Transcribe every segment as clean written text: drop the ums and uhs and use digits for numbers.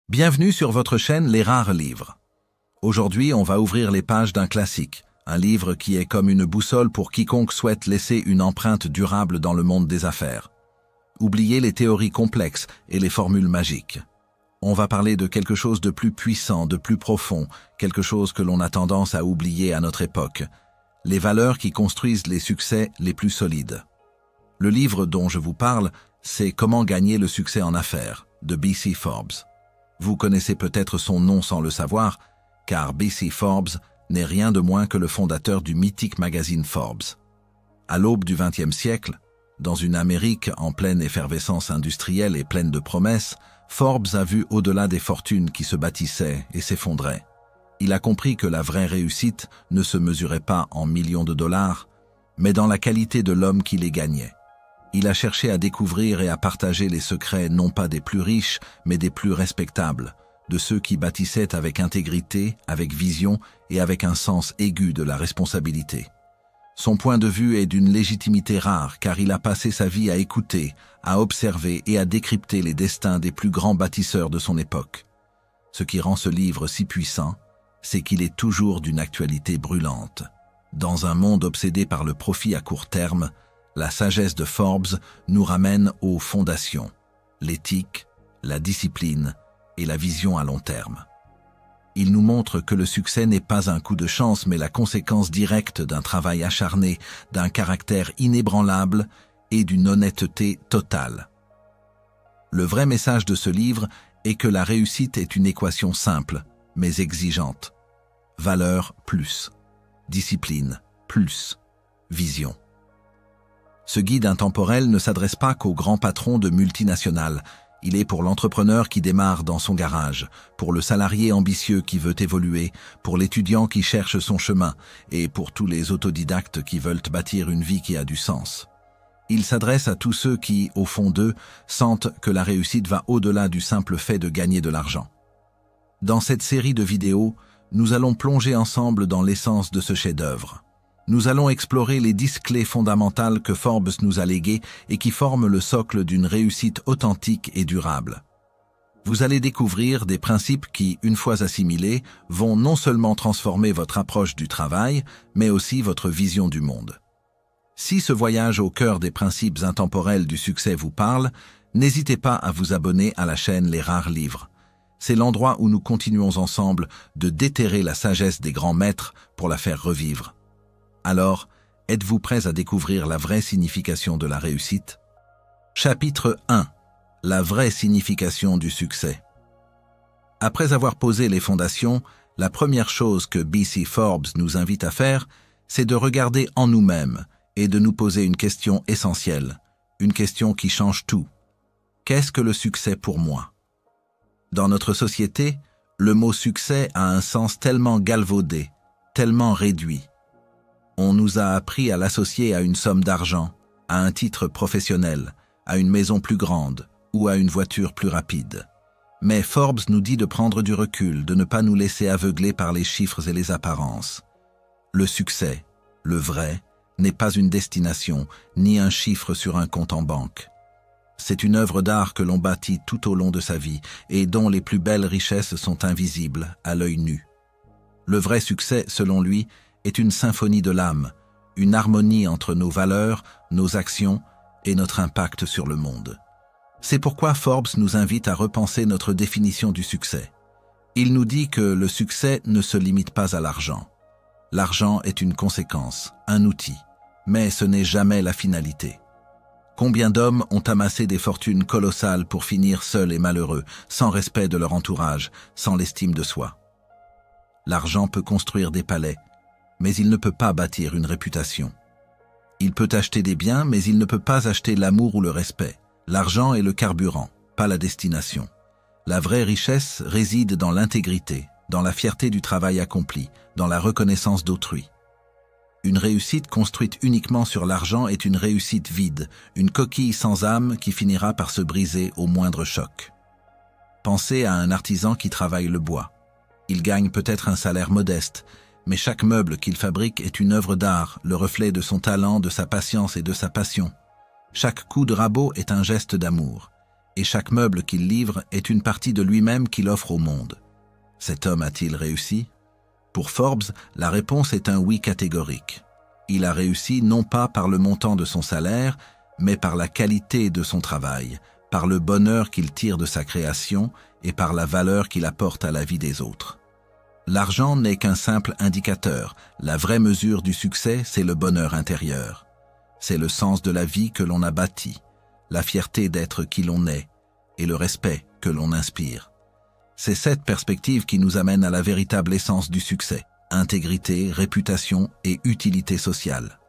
Bienvenue sur votre chaîne Les Rares Livres. Aujourd'hui, on va ouvrir les pages d'un classique, un livre qui est comme une boussole pour quiconque souhaite laisser une empreinte durable dans le monde des affaires. Oubliez les théories complexes et les formules magiques. On va parler de quelque chose de plus puissant, de plus profond, quelque chose que l'on a tendance à oublier à notre époque. Les valeurs qui construisent les succès les plus solides. Le livre dont je vous parle, c'est Comment gagner le succès en affaires, de B.C. Forbes. Vous connaissez peut-être son nom sans le savoir, car B.C. Forbes n'est rien de moins que le fondateur du mythique magazine Forbes. À l'aube du XXe siècle, dans une Amérique en pleine effervescence industrielle et pleine de promesses, Forbes a vu au-delà des fortunes qui se bâtissaient et s'effondraient. Il a compris que la vraie réussite ne se mesurait pas en millions de dollars, mais dans la qualité de l'homme qui les gagnait. Il a cherché à découvrir et à partager les secrets non pas des plus riches, mais des plus respectables, de ceux qui bâtissaient avec intégrité, avec vision et avec un sens aigu de la responsabilité. Son point de vue est d'une légitimité rare car il a passé sa vie à écouter, à observer et à décrypter les destins des plus grands bâtisseurs de son époque. Ce qui rend ce livre si puissant, c'est qu'il est toujours d'une actualité brûlante. Dans un monde obsédé par le profit à court terme, la sagesse de Forbes nous ramène aux fondations, l'éthique, la discipline et la vision à long terme. Il nous montre que le succès n'est pas un coup de chance mais la conséquence directe d'un travail acharné, d'un caractère inébranlable et d'une honnêteté totale. Le vrai message de ce livre est que la réussite est une équation simple mais exigeante. Valeur plus, discipline plus, vision. Ce guide intemporel ne s'adresse pas qu'aux grands patrons de multinationales. Il est pour l'entrepreneur qui démarre dans son garage, pour le salarié ambitieux qui veut évoluer, pour l'étudiant qui cherche son chemin et pour tous les autodidactes qui veulent bâtir une vie qui a du sens. Il s'adresse à tous ceux qui, au fond d'eux, sentent que la réussite va au-delà du simple fait de gagner de l'argent. Dans cette série de vidéos, nous allons plonger ensemble dans l'essence de ce chef-d'œuvre. Nous allons explorer les 10 clés fondamentales que Forbes nous a léguées et qui forment le socle d'une réussite authentique et durable. Vous allez découvrir des principes qui, une fois assimilés, vont non seulement transformer votre approche du travail, mais aussi votre vision du monde. Si ce voyage au cœur des principes intemporels du succès vous parle, n'hésitez pas à vous abonner à la chaîne Les Rares Livres. C'est l'endroit où nous continuons ensemble de déterrer la sagesse des grands maîtres pour la faire revivre. Alors, êtes-vous prêts à découvrir la vraie signification de la réussite? Chapitre 1. La vraie signification du succès. Après avoir posé les fondations, la première chose que B.C. Forbes nous invite à faire, c'est de regarder en nous-mêmes et de nous poser une question essentielle, une question qui change tout. Qu'est-ce que le succès pour moi? Dans notre société, le mot succès a un sens tellement galvaudé, tellement réduit. On nous a appris à l'associer à une somme d'argent, à un titre professionnel, à une maison plus grande ou à une voiture plus rapide. Mais Forbes nous dit de prendre du recul, de ne pas nous laisser aveugler par les chiffres et les apparences. Le succès, le vrai, n'est pas une destination, ni un chiffre sur un compte en banque. C'est une œuvre d'art que l'on bâtit tout au long de sa vie et dont les plus belles richesses sont invisibles à l'œil nu. Le vrai succès, selon lui, est une symphonie de l'âme, une harmonie entre nos valeurs, nos actions et notre impact sur le monde. C'est pourquoi Forbes nous invite à repenser notre définition du succès. Il nous dit que le succès ne se limite pas à l'argent. L'argent est une conséquence, un outil, mais ce n'est jamais la finalité. Combien d'hommes ont amassé des fortunes colossales pour finir seuls et malheureux, sans respect de leur entourage, sans l'estime de soi? L'argent peut construire des palais, mais il ne peut pas bâtir une réputation. Il peut acheter des biens, mais il ne peut pas acheter l'amour ou le respect. L'argent est le carburant, pas la destination. La vraie richesse réside dans l'intégrité, dans la fierté du travail accompli, dans la reconnaissance d'autrui. Une réussite construite uniquement sur l'argent est une réussite vide, une coquille sans âme qui finira par se briser au moindre choc. Pensez à un artisan qui travaille le bois. Il gagne peut-être un salaire modeste, mais chaque meuble qu'il fabrique est une œuvre d'art, le reflet de son talent, de sa patience et de sa passion. Chaque coup de rabot est un geste d'amour. et chaque meuble qu'il livre est une partie de lui-même qu'il offre au monde. Cet homme a-t-il réussi? Pour Forbes, la réponse est un oui catégorique. Il a réussi non pas par le montant de son salaire, mais par la qualité de son travail, par le bonheur qu'il tire de sa création et par la valeur qu'il apporte à la vie des autres. L'argent n'est qu'un simple indicateur. La vraie mesure du succès, c'est le bonheur intérieur. C'est le sens de la vie que l'on a bâti, la fierté d'être qui l'on est et le respect que l'on inspire. C'est cette perspective qui nous amène à la véritable essence du succès: intégrité, réputation et utilité sociale.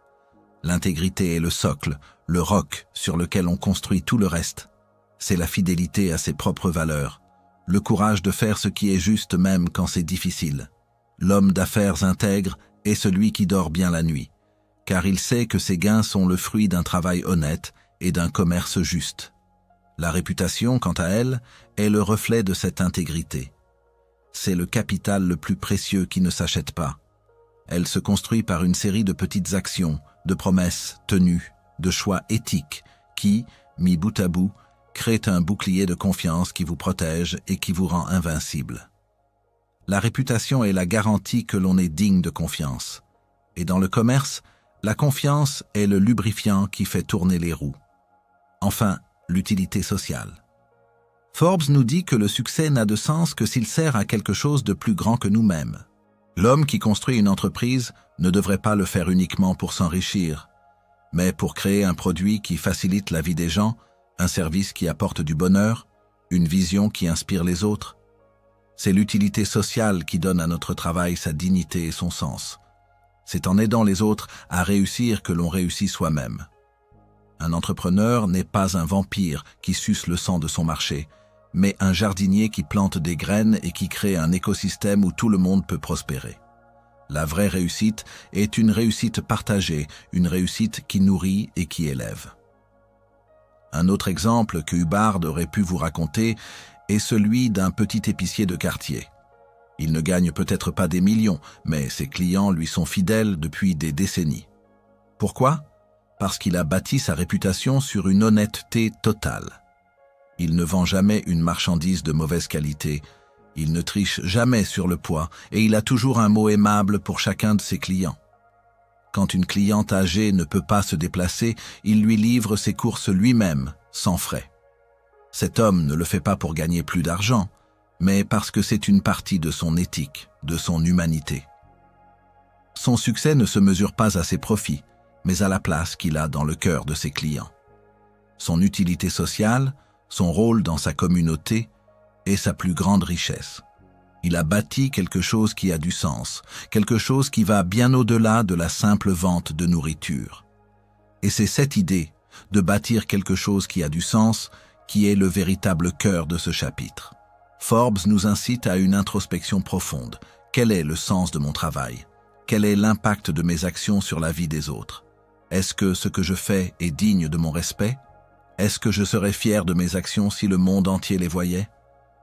L'intégrité est le socle, le roc sur lequel on construit tout le reste. C'est la fidélité à ses propres valeurs, le courage de faire ce qui est juste même quand c'est difficile. L'homme d'affaires intègre est celui qui dort bien la nuit, car il sait que ses gains sont le fruit d'un travail honnête et d'un commerce juste. La réputation, quant à elle, est le reflet de cette intégrité. C'est le capital le plus précieux qui ne s'achète pas. Elle se construit par une série de petites actions, de promesses tenues, de choix éthiques qui, mis bout à bout, créent un bouclier de confiance qui vous protège et qui vous rend invincible. La réputation est la garantie que l'on est digne de confiance. Et dans le commerce, la confiance est le lubrifiant qui fait tourner les roues. Enfin, l'utilité sociale. Forbes nous dit que le succès n'a de sens que s'il sert à quelque chose de plus grand que nous-mêmes. L'homme qui construit une entreprise ne devrait pas le faire uniquement pour s'enrichir, mais pour créer un produit qui facilite la vie des gens, un service qui apporte du bonheur, une vision qui inspire les autres. C'est l'utilité sociale qui donne à notre travail sa dignité et son sens. C'est en aidant les autres à réussir que l'on réussit soi-même. Un entrepreneur n'est pas un vampire qui suce le sang de son marché, mais un jardinier qui plante des graines et qui crée un écosystème où tout le monde peut prospérer. La vraie réussite est une réussite partagée, une réussite qui nourrit et qui élève. Un autre exemple que Hubbard aurait pu vous raconter est celui d'un petit épicier de quartier. Il ne gagne peut-être pas des millions, mais ses clients lui sont fidèles depuis des décennies. Pourquoi ? Parce qu'il a bâti sa réputation sur une honnêteté totale. Il ne vend jamais une marchandise de mauvaise qualité, il ne triche jamais sur le poids et il a toujours un mot aimable pour chacun de ses clients. Quand une cliente âgée ne peut pas se déplacer, il lui livre ses courses lui-même, sans frais. Cet homme ne le fait pas pour gagner plus d'argent, mais parce que c'est une partie de son éthique, de son humanité. Son succès ne se mesure pas à ses profits, mais à la place qu'il a dans le cœur de ses clients. Son utilité sociale, son rôle dans sa communauté est sa plus grande richesse. Il a bâti quelque chose qui a du sens, quelque chose qui va bien au-delà de la simple vente de nourriture. Et c'est cette idée de bâtir quelque chose qui a du sens qui est le véritable cœur de ce chapitre. Forbes nous incite à une introspection profonde. Quel est le sens de mon travail? Quel est l'impact de mes actions sur la vie des autres? Est-ce que ce que je fais est digne de mon respect? Est-ce que je serais fier de mes actions si le monde entier les voyait?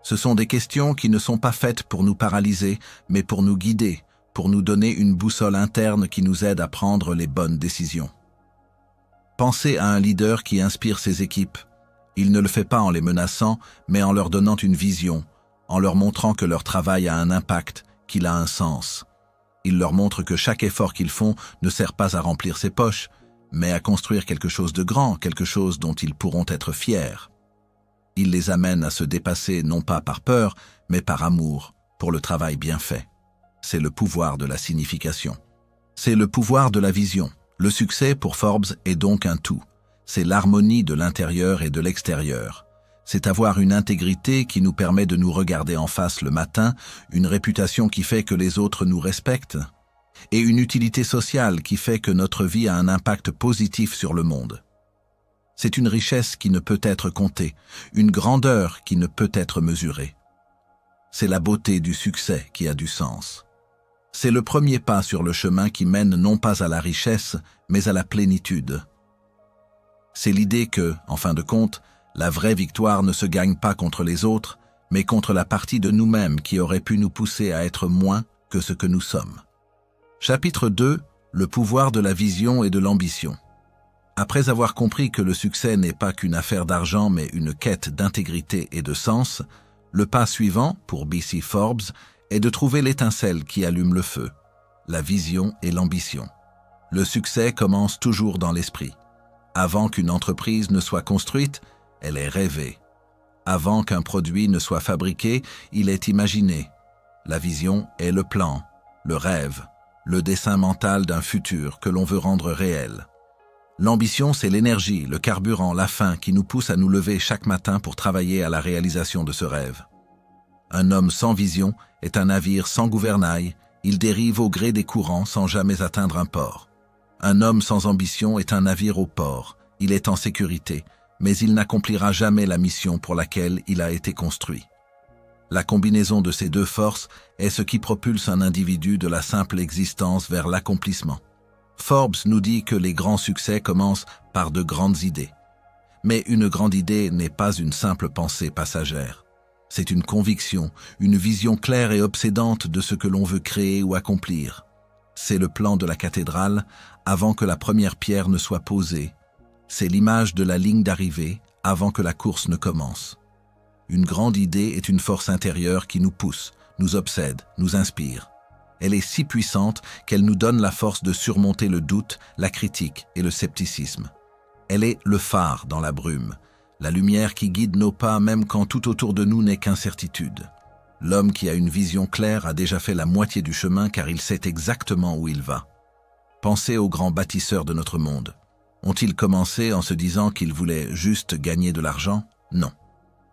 Ce sont des questions qui ne sont pas faites pour nous paralyser, mais pour nous guider, pour nous donner une boussole interne qui nous aide à prendre les bonnes décisions. Pensez à un leader qui inspire ses équipes. Il ne le fait pas en les menaçant, mais en leur donnant une vision, en leur montrant que leur travail a un impact, qu'il a un sens. Il leur montre que chaque effort qu'ils font ne sert pas à remplir ses poches, mais à construire quelque chose de grand, quelque chose dont ils pourront être fiers. Il les amène à se dépasser non pas par peur, mais par amour, pour le travail bien fait. C'est le pouvoir de la signification. C'est le pouvoir de la vision. Le succès pour Forbes est donc un tout. C'est l'harmonie de l'intérieur et de l'extérieur. C'est avoir une intégrité qui nous permet de nous regarder en face le matin, une réputation qui fait que les autres nous respectent, et une utilité sociale qui fait que notre vie a un impact positif sur le monde. C'est une richesse qui ne peut être comptée, une grandeur qui ne peut être mesurée. C'est la beauté du succès qui a du sens. C'est le premier pas sur le chemin qui mène non pas à la richesse, mais à la plénitude. C'est l'idée que, en fin de compte, la vraie victoire ne se gagne pas contre les autres, mais contre la partie de nous-mêmes qui aurait pu nous pousser à être moins que ce que nous sommes. Chapitre 2. Le pouvoir de la vision et de l'ambition. Après avoir compris que le succès n'est pas qu'une affaire d'argent mais une quête d'intégrité et de sens, le pas suivant, pour B.C. Forbes, est de trouver l'étincelle qui allume le feu, la vision et l'ambition. Le succès commence toujours dans l'esprit. Avant qu'une entreprise ne soit construite, elle est rêvée. Avant qu'un produit ne soit fabriqué, il est imaginé. La vision est le plan, le rêve, le dessin mental d'un futur que l'on veut rendre réel. L'ambition, c'est l'énergie, le carburant, la faim qui nous pousse à nous lever chaque matin pour travailler à la réalisation de ce rêve. Un homme sans vision est un navire sans gouvernail, il dérive au gré des courants sans jamais atteindre un port. Un homme sans ambition est un navire au port, il est en sécurité, mais il n'accomplira jamais la mission pour laquelle il a été construit. La combinaison de ces deux forces est ce qui propulse un individu de la simple existence vers l'accomplissement. Forbes nous dit que les grands succès commencent par de grandes idées. Mais une grande idée n'est pas une simple pensée passagère. C'est une conviction, une vision claire et obsédante de ce que l'on veut créer ou accomplir. C'est le plan de la cathédrale avant que la première pierre ne soit posée. C'est l'image de la ligne d'arrivée avant que la course ne commence. Une grande idée est une force intérieure qui nous pousse, nous obsède, nous inspire. Elle est si puissante qu'elle nous donne la force de surmonter le doute, la critique et le scepticisme. Elle est le phare dans la brume, la lumière qui guide nos pas même quand tout autour de nous n'est qu'incertitude. L'homme qui a une vision claire a déjà fait la moitié du chemin car il sait exactement où il va. Pensez aux grands bâtisseurs de notre monde. Ont-ils commencé en se disant qu'ils voulaient juste gagner de l'argent? Non.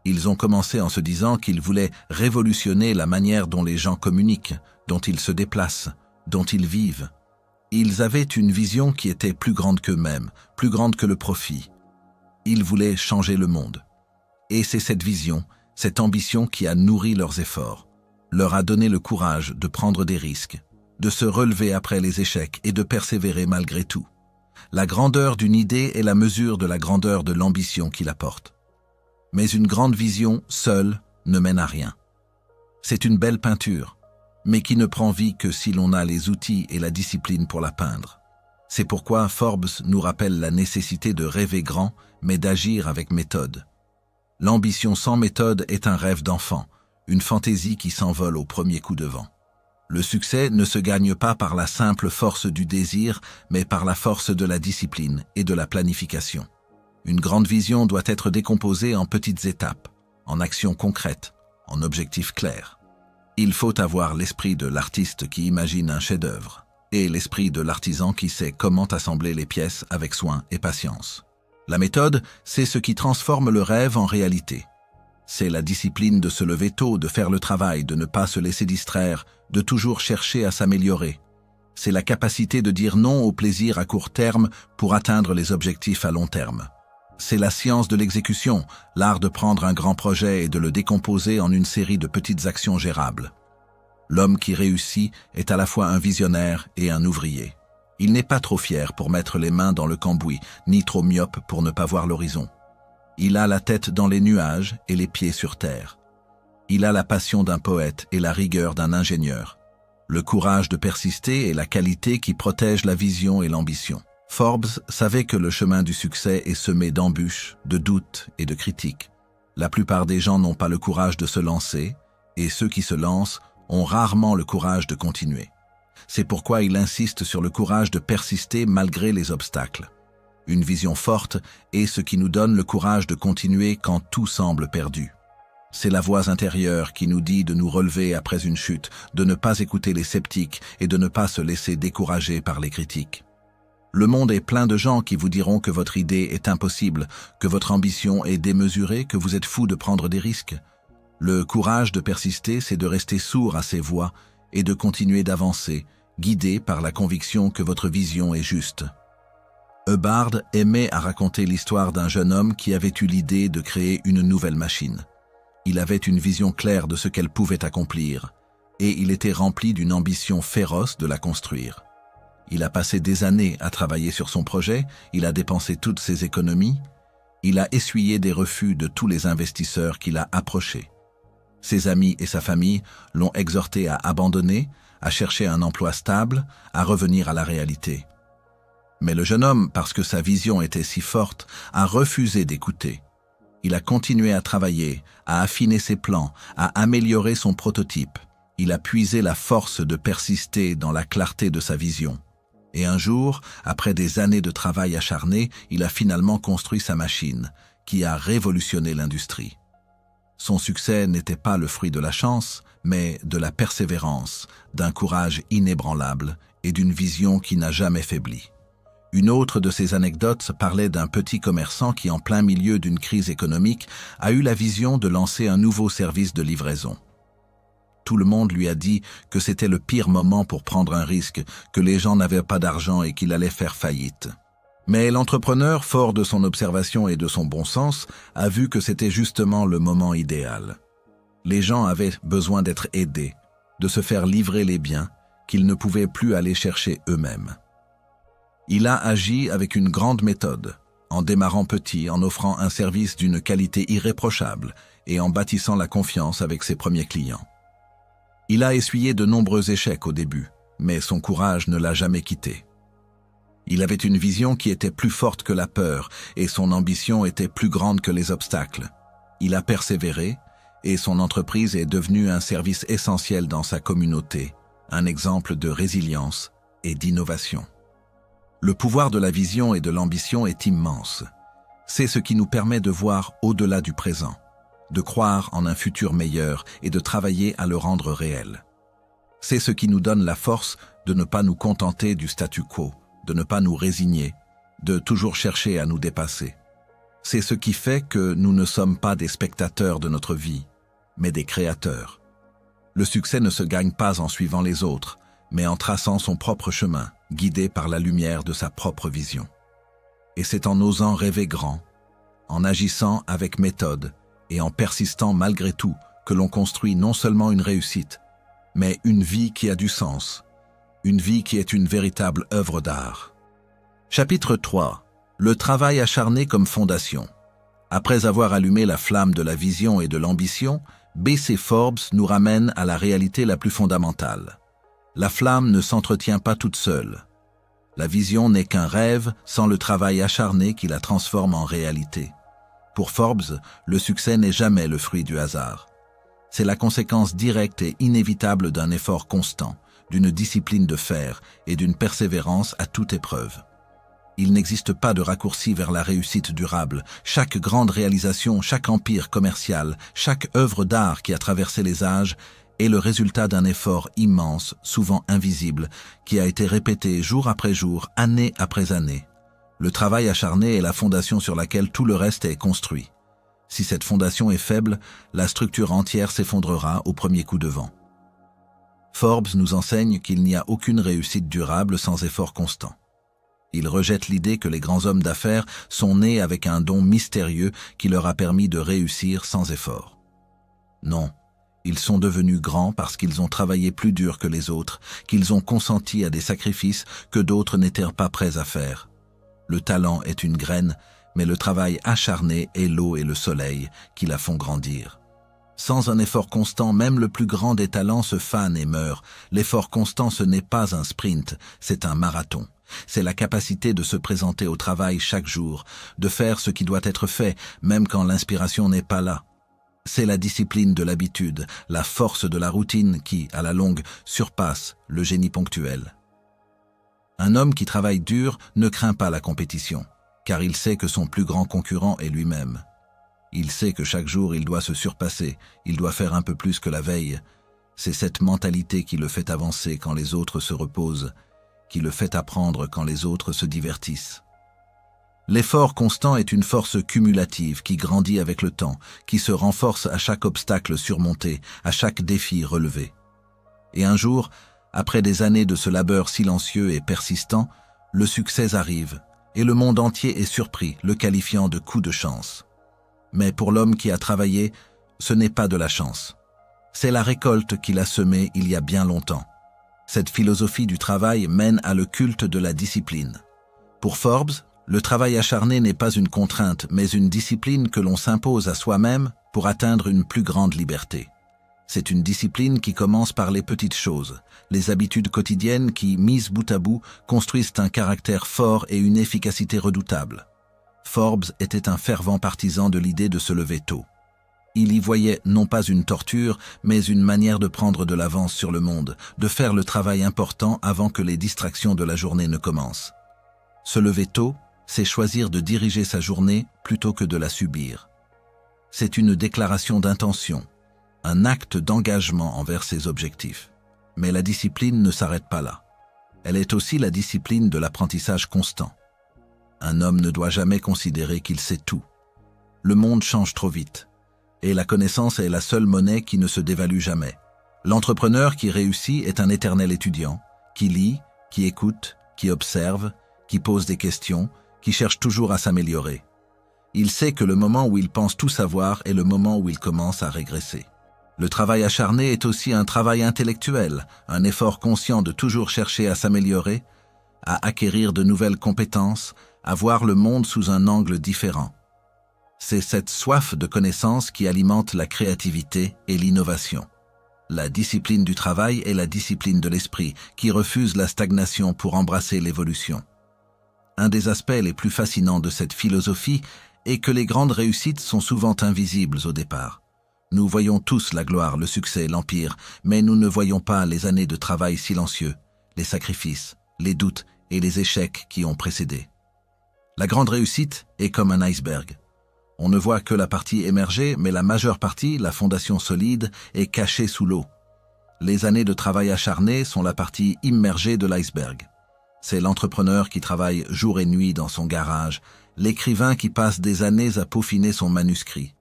Ils ont commencé en se disant qu'ils voulaient révolutionner la manière dont les gens communiquent, dont ils se déplacent, dont ils vivent. Ils avaient une vision qui était plus grande qu'eux-mêmes, plus grande que le profit. Ils voulaient changer le monde. Et c'est cette vision, cette ambition qui a nourri leurs efforts, leur a donné le courage de prendre des risques, de se relever après les échecs et de persévérer malgré tout. La grandeur d'une idée est la mesure de la grandeur de l'ambition qui la porte. Mais une grande vision, seule, ne mène à rien. C'est une belle peinture, mais qui ne prend vie que si l'on a les outils et la discipline pour la peindre. C'est pourquoi Forbes nous rappelle la nécessité de rêver grand, mais d'agir avec méthode. L'ambition sans méthode est un rêve d'enfant, une fantaisie qui s'envole au premier coup de vent. Le succès ne se gagne pas par la simple force du désir, mais par la force de la discipline et de la planification. Une grande vision doit être décomposée en petites étapes, en actions concrètes, en objectifs clairs. Il faut avoir l'esprit de l'artiste qui imagine un chef-d'œuvre et l'esprit de l'artisan qui sait comment assembler les pièces avec soin et patience. La méthode, c'est ce qui transforme le rêve en réalité. C'est la discipline de se lever tôt, de faire le travail, de ne pas se laisser distraire, de toujours chercher à s'améliorer. C'est la capacité de dire non au plaisir à court terme pour atteindre les objectifs à long terme. C'est la science de l'exécution, l'art de prendre un grand projet et de le décomposer en une série de petites actions gérables. L'homme qui réussit est à la fois un visionnaire et un ouvrier. Il n'est pas trop fier pour mettre les mains dans le cambouis, ni trop myope pour ne pas voir l'horizon. Il a la tête dans les nuages et les pieds sur terre. Il a la passion d'un poète et la rigueur d'un ingénieur. Le courage de persister est la qualité qui protège la vision et l'ambition. Forbes savait que le chemin du succès est semé d'embûches, de doutes et de critiques. La plupart des gens n'ont pas le courage de se lancer, et ceux qui se lancent ont rarement le courage de continuer. C'est pourquoi il insiste sur le courage de persister malgré les obstacles. Une vision forte est ce qui nous donne le courage de continuer quand tout semble perdu. C'est la voix intérieure qui nous dit de nous relever après une chute, de ne pas écouter les sceptiques et de ne pas se laisser décourager par les critiques. Le monde est plein de gens qui vous diront que votre idée est impossible, que votre ambition est démesurée, que vous êtes fou de prendre des risques. Le courage de persister, c'est de rester sourd à ces voix et de continuer d'avancer, guidé par la conviction que votre vision est juste. Hubbard aimait à raconter l'histoire d'un jeune homme qui avait eu l'idée de créer une nouvelle machine. Il avait une vision claire de ce qu'elle pouvait accomplir, et il était rempli d'une ambition féroce de la construire. Il a passé des années à travailler sur son projet, il a dépensé toutes ses économies, il a essuyé des refus de tous les investisseurs qu'il a approchés. Ses amis et sa famille l'ont exhorté à abandonner, à chercher un emploi stable, à revenir à la réalité. Mais le jeune homme, parce que sa vision était si forte, a refusé d'écouter. Il a continué à travailler, à affiner ses plans, à améliorer son prototype. Il a puisé la force de persister dans la clarté de sa vision. Et un jour, après des années de travail acharné, il a finalement construit sa machine, qui a révolutionné l'industrie. Son succès n'était pas le fruit de la chance, mais de la persévérance, d'un courage inébranlable et d'une vision qui n'a jamais faibli. Une autre de ses anecdotes parlait d'un petit commerçant qui, en plein milieu d'une crise économique, a eu la vision de lancer un nouveau service de livraison. Tout le monde lui a dit que c'était le pire moment pour prendre un risque, que les gens n'avaient pas d'argent et qu'il allait faire faillite. Mais l'entrepreneur, fort de son observation et de son bon sens, a vu que c'était justement le moment idéal. Les gens avaient besoin d'être aidés, de se faire livrer les biens qu'ils ne pouvaient plus aller chercher eux-mêmes. Il a agi avec une grande méthode, en démarrant petit, en offrant un service d'une qualité irréprochable et en bâtissant la confiance avec ses premiers clients. Il a essuyé de nombreux échecs au début, mais son courage ne l'a jamais quitté. Il avait une vision qui était plus forte que la peur et son ambition était plus grande que les obstacles. Il a persévéré et son entreprise est devenue un service essentiel dans sa communauté, un exemple de résilience et d'innovation. Le pouvoir de la vision et de l'ambition est immense. C'est ce qui nous permet de voir au-delà du présent, de croire en un futur meilleur et de travailler à le rendre réel. C'est ce qui nous donne la force de ne pas nous contenter du statu quo, de ne pas nous résigner, de toujours chercher à nous dépasser. C'est ce qui fait que nous ne sommes pas des spectateurs de notre vie, mais des créateurs. Le succès ne se gagne pas en suivant les autres, mais en traçant son propre chemin, guidé par la lumière de sa propre vision. Et c'est en osant rêver grand, en agissant avec méthode et en persistant malgré tout que l'on construit non seulement une réussite, mais une vie qui a du sens, une vie qui est une véritable œuvre d'art. Chapitre 3. Le travail acharné comme fondation. Après avoir allumé la flamme de la vision et de l'ambition, B.C. Forbes nous ramène à la réalité la plus fondamentale. La flamme ne s'entretient pas toute seule. La vision n'est qu'un rêve sans le travail acharné qui la transforme en réalité. Pour Forbes, le succès n'est jamais le fruit du hasard. C'est la conséquence directe et inévitable d'un effort constant, d'une discipline de fer et d'une persévérance à toute épreuve. Il n'existe pas de raccourci vers la réussite durable. Chaque grande réalisation, chaque empire commercial, chaque œuvre d'art qui a traversé les âges est le résultat d'un effort immense, souvent invisible, qui a été répété jour après jour, année après année. Le travail acharné est la fondation sur laquelle tout le reste est construit. Si cette fondation est faible, la structure entière s'effondrera au premier coup de vent. Forbes nous enseigne qu'il n'y a aucune réussite durable sans effort constant. Il rejette l'idée que les grands hommes d'affaires sont nés avec un don mystérieux qui leur a permis de réussir sans effort. Non, ils sont devenus grands parce qu'ils ont travaillé plus dur que les autres, qu'ils ont consenti à des sacrifices que d'autres n'étaient pas prêts à faire. Le talent est une graine, mais le travail acharné est l'eau et le soleil qui la font grandir. Sans un effort constant, même le plus grand des talents se fane et meurt. L'effort constant, ce n'est pas un sprint, c'est un marathon. C'est la capacité de se présenter au travail chaque jour, de faire ce qui doit être fait, même quand l'inspiration n'est pas là. C'est la discipline de l'habitude, la force de la routine qui, à la longue, surpasse le génie ponctuel. Un homme qui travaille dur ne craint pas la compétition, car il sait que son plus grand concurrent est lui-même. Il sait que chaque jour il doit se surpasser, il doit faire un peu plus que la veille. C'est cette mentalité qui le fait avancer quand les autres se reposent, qui le fait apprendre quand les autres se divertissent. L'effort constant est une force cumulative qui grandit avec le temps, qui se renforce à chaque obstacle surmonté, à chaque défi relevé. Et un jour, après des années de ce labeur silencieux et persistant, le succès arrive, et le monde entier est surpris, le qualifiant de coup de chance. Mais pour l'homme qui a travaillé, ce n'est pas de la chance. C'est la récolte qu'il a semée il y a bien longtemps. Cette philosophie du travail mène à le culte de la discipline. Pour Forbes, le travail acharné n'est pas une contrainte, mais une discipline que l'on s'impose à soi-même pour atteindre une plus grande liberté. C'est une discipline qui commence par les petites choses, les habitudes quotidiennes qui, mises bout à bout, construisent un caractère fort et une efficacité redoutable. Forbes était un fervent partisan de l'idée de se lever tôt. Il y voyait non pas une torture, mais une manière de prendre de l'avance sur le monde, de faire le travail important avant que les distractions de la journée ne commencent. Se lever tôt, c'est choisir de diriger sa journée plutôt que de la subir. C'est une déclaration d'intention, un acte d'engagement envers ses objectifs. Mais la discipline ne s'arrête pas là. Elle est aussi la discipline de l'apprentissage constant. Un homme ne doit jamais considérer qu'il sait tout. Le monde change trop vite. Et la connaissance est la seule monnaie qui ne se dévalue jamais. L'entrepreneur qui réussit est un éternel étudiant, qui lit, qui écoute, qui observe, qui pose des questions, qui cherche toujours à s'améliorer. Il sait que le moment où il pense tout savoir est le moment où il commence à régresser. Le travail acharné est aussi un travail intellectuel, un effort conscient de toujours chercher à s'améliorer, à acquérir de nouvelles compétences, à voir le monde sous un angle différent. C'est cette soif de connaissance qui alimente la créativité et l'innovation. La discipline du travail est la discipline de l'esprit qui refuse la stagnation pour embrasser l'évolution. Un des aspects les plus fascinants de cette philosophie est que les grandes réussites sont souvent invisibles au départ. Nous voyons tous la gloire, le succès, l'empire, mais nous ne voyons pas les années de travail silencieux, les sacrifices, les doutes et les échecs qui ont précédé. La grande réussite est comme un iceberg. On ne voit que la partie émergée, mais la majeure partie, la fondation solide, est cachée sous l'eau. Les années de travail acharné sont la partie immergée de l'iceberg. C'est l'entrepreneur qui travaille jour et nuit dans son garage, l'écrivain qui passe des années à peaufiner son manuscrit,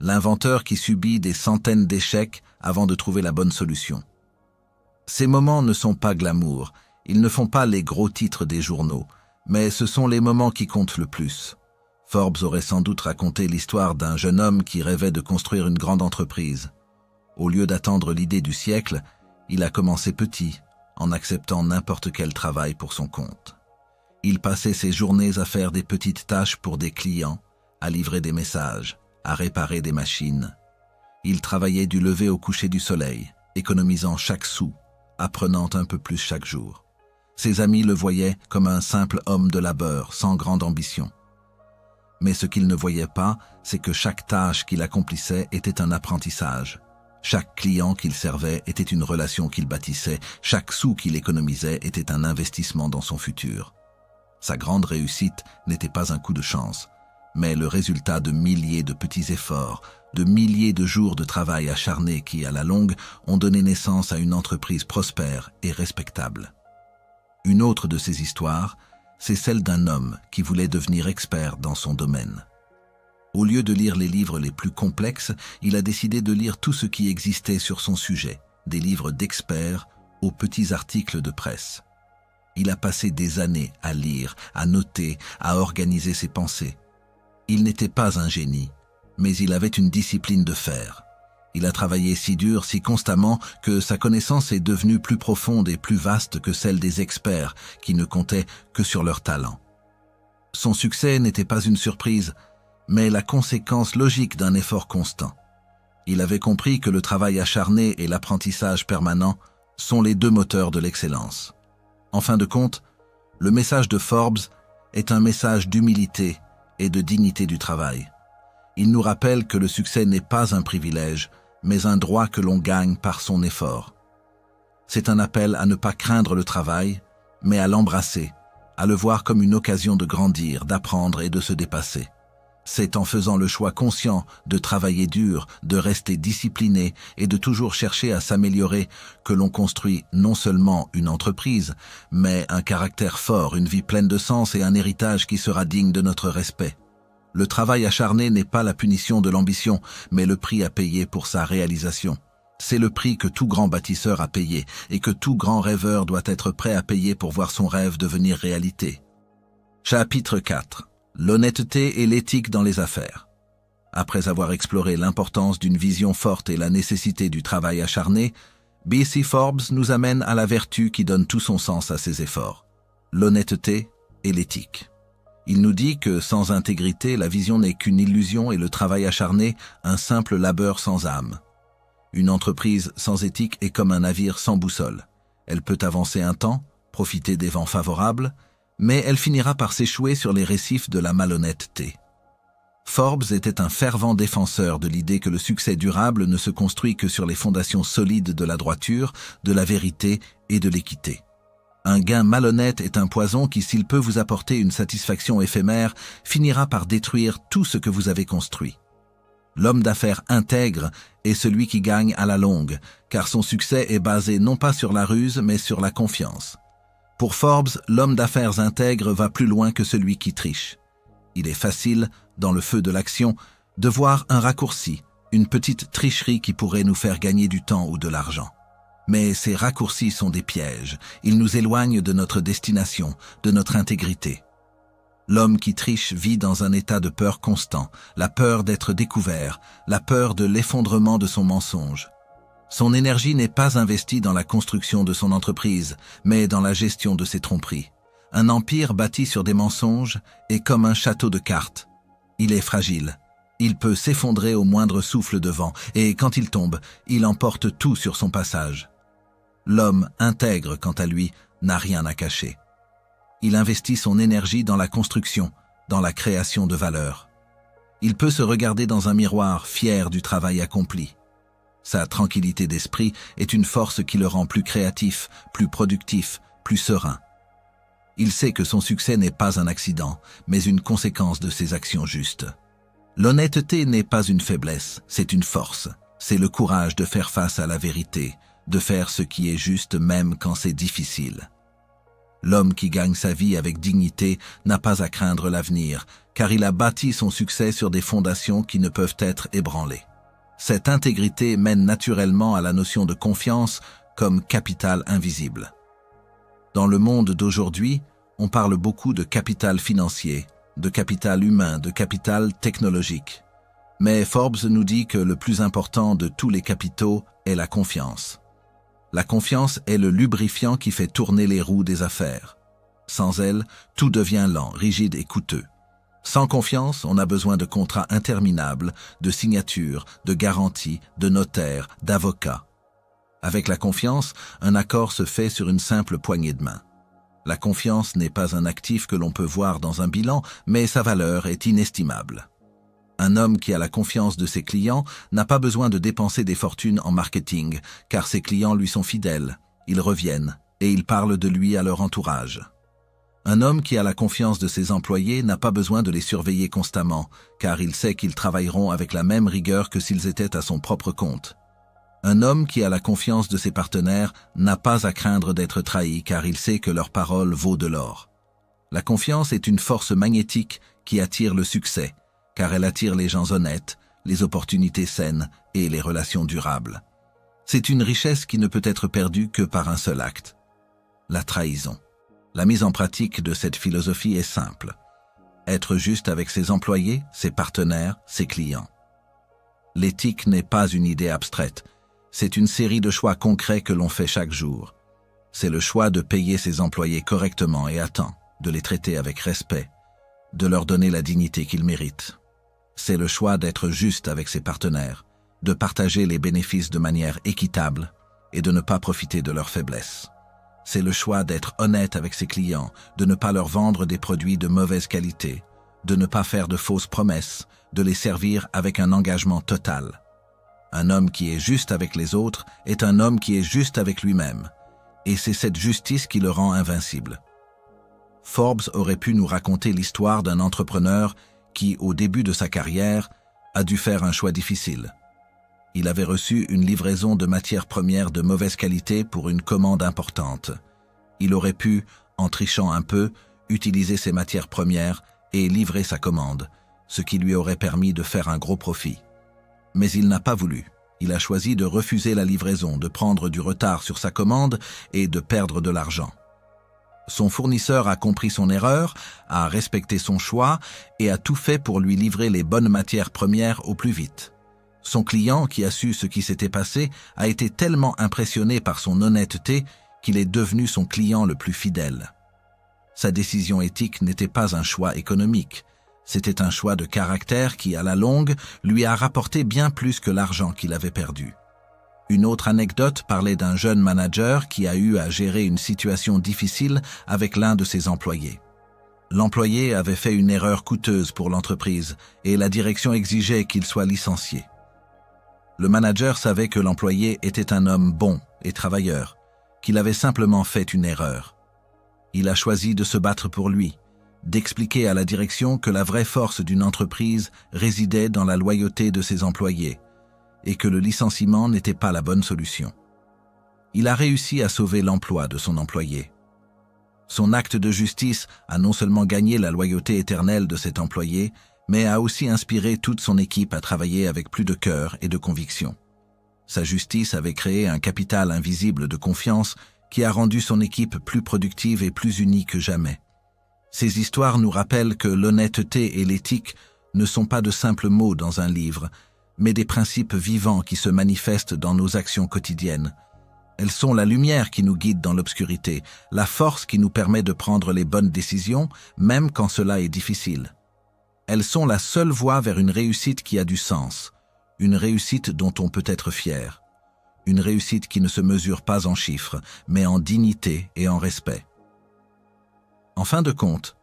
l'inventeur qui subit des centaines d'échecs avant de trouver la bonne solution. Ces moments ne sont pas glamour, ils ne font pas les gros titres des journaux, mais ce sont les moments qui comptent le plus. Forbes aurait sans doute raconté l'histoire d'un jeune homme qui rêvait de construire une grande entreprise. Au lieu d'attendre l'idée du siècle, il a commencé petit, en acceptant n'importe quel travail pour son compte. Il passait ses journées à faire des petites tâches pour des clients, à livrer des messages, à réparer des machines. Il travaillait du lever au coucher du soleil, économisant chaque sou, apprenant un peu plus chaque jour. Ses amis le voyaient comme un simple homme de labeur, sans grande ambition. Mais ce qu'il ne voyait pas, c'est que chaque tâche qu'il accomplissait était un apprentissage. Chaque client qu'il servait était une relation qu'il bâtissait, chaque sou qu'il économisait était un investissement dans son futur. Sa grande réussite n'était pas un coup de chance, mais le résultat de milliers de petits efforts, de milliers de jours de travail acharné qui, à la longue, ont donné naissance à une entreprise prospère et respectable. Une autre de ces histoires, c'est celle d'un homme qui voulait devenir expert dans son domaine. Au lieu de lire les livres les plus complexes, il a décidé de lire tout ce qui existait sur son sujet, des livres d'experts aux petits articles de presse. Il a passé des années à lire, à noter, à organiser ses pensées. Il n'était pas un génie, mais il avait une discipline de fer. Il a travaillé si dur, si constamment, que sa connaissance est devenue plus profonde et plus vaste que celle des experts qui ne comptaient que sur leur talent. Son succès n'était pas une surprise, mais la conséquence logique d'un effort constant. Il avait compris que le travail acharné et l'apprentissage permanent sont les deux moteurs de l'excellence. En fin de compte, le message de Forbes est un message d'humilité et de dignité du travail. Il nous rappelle que le succès n'est pas un privilège, mais un droit que l'on gagne par son effort. C'est un appel à ne pas craindre le travail, mais à l'embrasser, à le voir comme une occasion de grandir, d'apprendre et de se dépasser. C'est en faisant le choix conscient de travailler dur, de rester discipliné et de toujours chercher à s'améliorer que l'on construit non seulement une entreprise, mais un caractère fort, une vie pleine de sens et un héritage qui sera digne de notre respect. Le travail acharné n'est pas la punition de l'ambition, mais le prix à payer pour sa réalisation. C'est le prix que tout grand bâtisseur a payé et que tout grand rêveur doit être prêt à payer pour voir son rêve devenir réalité. Chapitre 4. L'honnêteté et l'éthique dans les affaires. Après avoir exploré l'importance d'une vision forte et la nécessité du travail acharné, B.C. Forbes nous amène à la vertu qui donne tout son sens à ses efforts, l'honnêteté et l'éthique. Il nous dit que sans intégrité, la vision n'est qu'une illusion et le travail acharné, un simple labeur sans âme. Une entreprise sans éthique est comme un navire sans boussole. Elle peut avancer un temps, profiter des vents favorables, mais elle finira par s'échouer sur les récifs de la malhonnêteté. Forbes était un fervent défenseur de l'idée que le succès durable ne se construit que sur les fondations solides de la droiture, de la vérité et de l'équité. Un gain malhonnête est un poison qui, s'il peut vous apporter une satisfaction éphémère, finira par détruire tout ce que vous avez construit. L'homme d'affaires intègre est celui qui gagne à la longue, car son succès est basé non pas sur la ruse, mais sur la confiance. Pour Forbes, l'homme d'affaires intègre va plus loin que celui qui triche. Il est facile, dans le feu de l'action, de voir un raccourci, une petite tricherie qui pourrait nous faire gagner du temps ou de l'argent. Mais ces raccourcis sont des pièges, ils nous éloignent de notre destination, de notre intégrité. L'homme qui triche vit dans un état de peur constant, la peur d'être découvert, la peur de l'effondrement de son mensonge. Son énergie n'est pas investie dans la construction de son entreprise, mais dans la gestion de ses tromperies. Un empire bâti sur des mensonges est comme un château de cartes. Il est fragile. Il peut s'effondrer au moindre souffle de vent, et quand il tombe, il emporte tout sur son passage. L'homme intègre, quant à lui, n'a rien à cacher. Il investit son énergie dans la construction, dans la création de valeur. Il peut se regarder dans un miroir, fier du travail accompli. Sa tranquillité d'esprit est une force qui le rend plus créatif, plus productif, plus serein. Il sait que son succès n'est pas un accident, mais une conséquence de ses actions justes. L'honnêteté n'est pas une faiblesse, c'est une force. C'est le courage de faire face à la vérité, de faire ce qui est juste même quand c'est difficile. L'homme qui gagne sa vie avec dignité n'a pas à craindre l'avenir, car il a bâti son succès sur des fondations qui ne peuvent être ébranlées. Cette intégrité mène naturellement à la notion de confiance comme capital invisible. Dans le monde d'aujourd'hui, on parle beaucoup de capital financier, de capital humain, de capital technologique. Mais Forbes nous dit que le plus important de tous les capitaux est la confiance. La confiance est le lubrifiant qui fait tourner les roues des affaires. Sans elle, tout devient lent, rigide et coûteux. Sans confiance, on a besoin de contrats interminables, de signatures, de garanties, de notaires, d'avocats. Avec la confiance, un accord se fait sur une simple poignée de main. La confiance n'est pas un actif que l'on peut voir dans un bilan, mais sa valeur est inestimable. Un homme qui a la confiance de ses clients n'a pas besoin de dépenser des fortunes en marketing, car ses clients lui sont fidèles, ils reviennent et ils parlent de lui à leur entourage. Un homme qui a la confiance de ses employés n'a pas besoin de les surveiller constamment, car il sait qu'ils travailleront avec la même rigueur que s'ils étaient à son propre compte. Un homme qui a la confiance de ses partenaires n'a pas à craindre d'être trahi, car il sait que leur parole vaut de l'or. La confiance est une force magnétique qui attire le succès, car elle attire les gens honnêtes, les opportunités saines et les relations durables. C'est une richesse qui ne peut être perdue que par un seul acte, la trahison. La mise en pratique de cette philosophie est simple. Être juste avec ses employés, ses partenaires, ses clients. L'éthique n'est pas une idée abstraite, c'est une série de choix concrets que l'on fait chaque jour. C'est le choix de payer ses employés correctement et à temps, de les traiter avec respect, de leur donner la dignité qu'ils méritent. C'est le choix d'être juste avec ses partenaires, de partager les bénéfices de manière équitable et de ne pas profiter de leurs faiblesses. C'est le choix d'être honnête avec ses clients, de ne pas leur vendre des produits de mauvaise qualité, de ne pas faire de fausses promesses, de les servir avec un engagement total. Un homme qui est juste avec les autres est un homme qui est juste avec lui-même, et c'est cette justice qui le rend invincible. Forbes aurait pu nous raconter l'histoire d'un entrepreneur qui, au début de sa carrière, a dû faire un choix difficile. Il avait reçu une livraison de matières premières de mauvaise qualité pour une commande importante. Il aurait pu, en trichant un peu, utiliser ces matières premières et livrer sa commande, ce qui lui aurait permis de faire un gros profit. Mais il n'a pas voulu. Il a choisi de refuser la livraison, de prendre du retard sur sa commande et de perdre de l'argent. Son fournisseur a compris son erreur, a respecté son choix et a tout fait pour lui livrer les bonnes matières premières au plus vite. Son client, qui a su ce qui s'était passé, a été tellement impressionné par son honnêteté qu'il est devenu son client le plus fidèle. Sa décision éthique n'était pas un choix économique, c'était un choix de caractère qui, à la longue, lui a rapporté bien plus que l'argent qu'il avait perdu. Une autre anecdote parlait d'un jeune manager qui a eu à gérer une situation difficile avec l'un de ses employés. L'employé avait fait une erreur coûteuse pour l'entreprise et la direction exigeait qu'il soit licencié. Le manager savait que l'employé était un homme bon et travailleur, qu'il avait simplement fait une erreur. Il a choisi de se battre pour lui, d'expliquer à la direction que la vraie force d'une entreprise résidait dans la loyauté de ses employés et que le licenciement n'était pas la bonne solution. Il a réussi à sauver l'emploi de son employé. Son acte de justice a non seulement gagné la loyauté éternelle de cet employé, mais a aussi inspiré toute son équipe à travailler avec plus de cœur et de conviction. Sa justice avait créé un capital invisible de confiance qui a rendu son équipe plus productive et plus unie que jamais. Ces histoires nous rappellent que l'honnêteté et l'éthique ne sont pas de simples mots dans un livre, mais des principes vivants qui se manifestent dans nos actions quotidiennes. Elles sont la lumière qui nous guide dans l'obscurité, la force qui nous permet de prendre les bonnes décisions, même quand cela est difficile. Elles sont la seule voie vers une réussite qui a du sens, une réussite dont on peut être fier, une réussite qui ne se mesure pas en chiffres, mais en dignité et en respect. En fin de compte,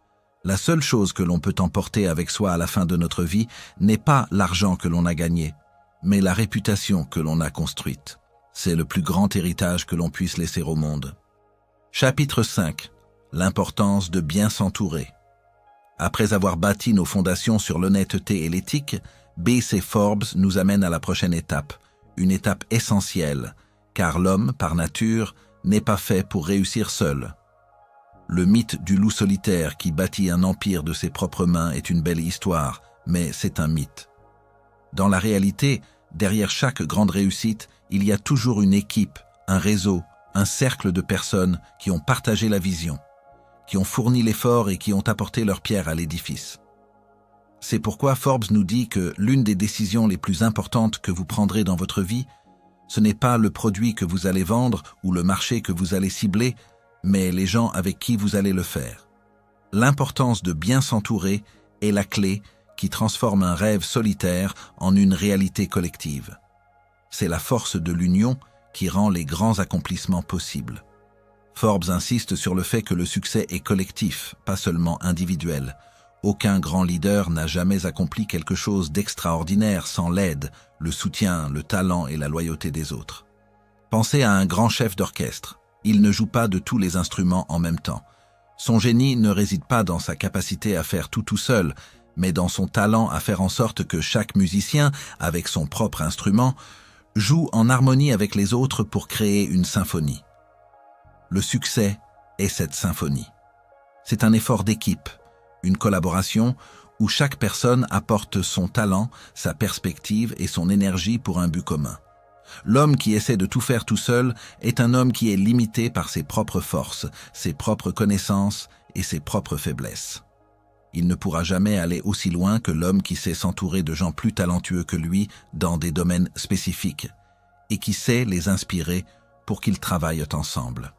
la seule chose que l'on peut emporter avec soi à la fin de notre vie n'est pas l'argent que l'on a gagné, mais la réputation que l'on a construite. C'est le plus grand héritage que l'on puisse laisser au monde. Chapitre 5. L'importance de bien s'entourer. Après avoir bâti nos fondations sur l'honnêteté et l'éthique, B.C. Forbes nous amène à la prochaine étape, une étape essentielle, car l'homme, par nature, n'est pas fait pour réussir seul. Le mythe du loup solitaire qui bâtit un empire de ses propres mains est une belle histoire, mais c'est un mythe. Dans la réalité, derrière chaque grande réussite, il y a toujours une équipe, un réseau, un cercle de personnes qui ont partagé la vision, qui ont fourni l'effort et qui ont apporté leur pierre à l'édifice. C'est pourquoi Forbes nous dit que l'une des décisions les plus importantes que vous prendrez dans votre vie, ce n'est pas le produit que vous allez vendre ou le marché que vous allez cibler, mais les gens avec qui vous allez le faire. L'importance de bien s'entourer est la clé qui transforme un rêve solitaire en une réalité collective. C'est la force de l'union qui rend les grands accomplissements possibles. Forbes insiste sur le fait que le succès est collectif, pas seulement individuel. Aucun grand leader n'a jamais accompli quelque chose d'extraordinaire sans l'aide, le soutien, le talent et la loyauté des autres. Pensez à un grand chef d'orchestre. Il ne joue pas de tous les instruments en même temps. Son génie ne réside pas dans sa capacité à faire tout seul, mais dans son talent à faire en sorte que chaque musicien, avec son propre instrument, joue en harmonie avec les autres pour créer une symphonie. Le succès est cette symphonie. C'est un effort d'équipe, une collaboration où chaque personne apporte son talent, sa perspective et son énergie pour un but commun. L'homme qui essaie de tout faire tout seul est un homme qui est limité par ses propres forces, ses propres connaissances et ses propres faiblesses. Il ne pourra jamais aller aussi loin que l'homme qui sait s'entourer de gens plus talentueux que lui dans des domaines spécifiques et qui sait les inspirer pour qu'ils travaillent ensemble.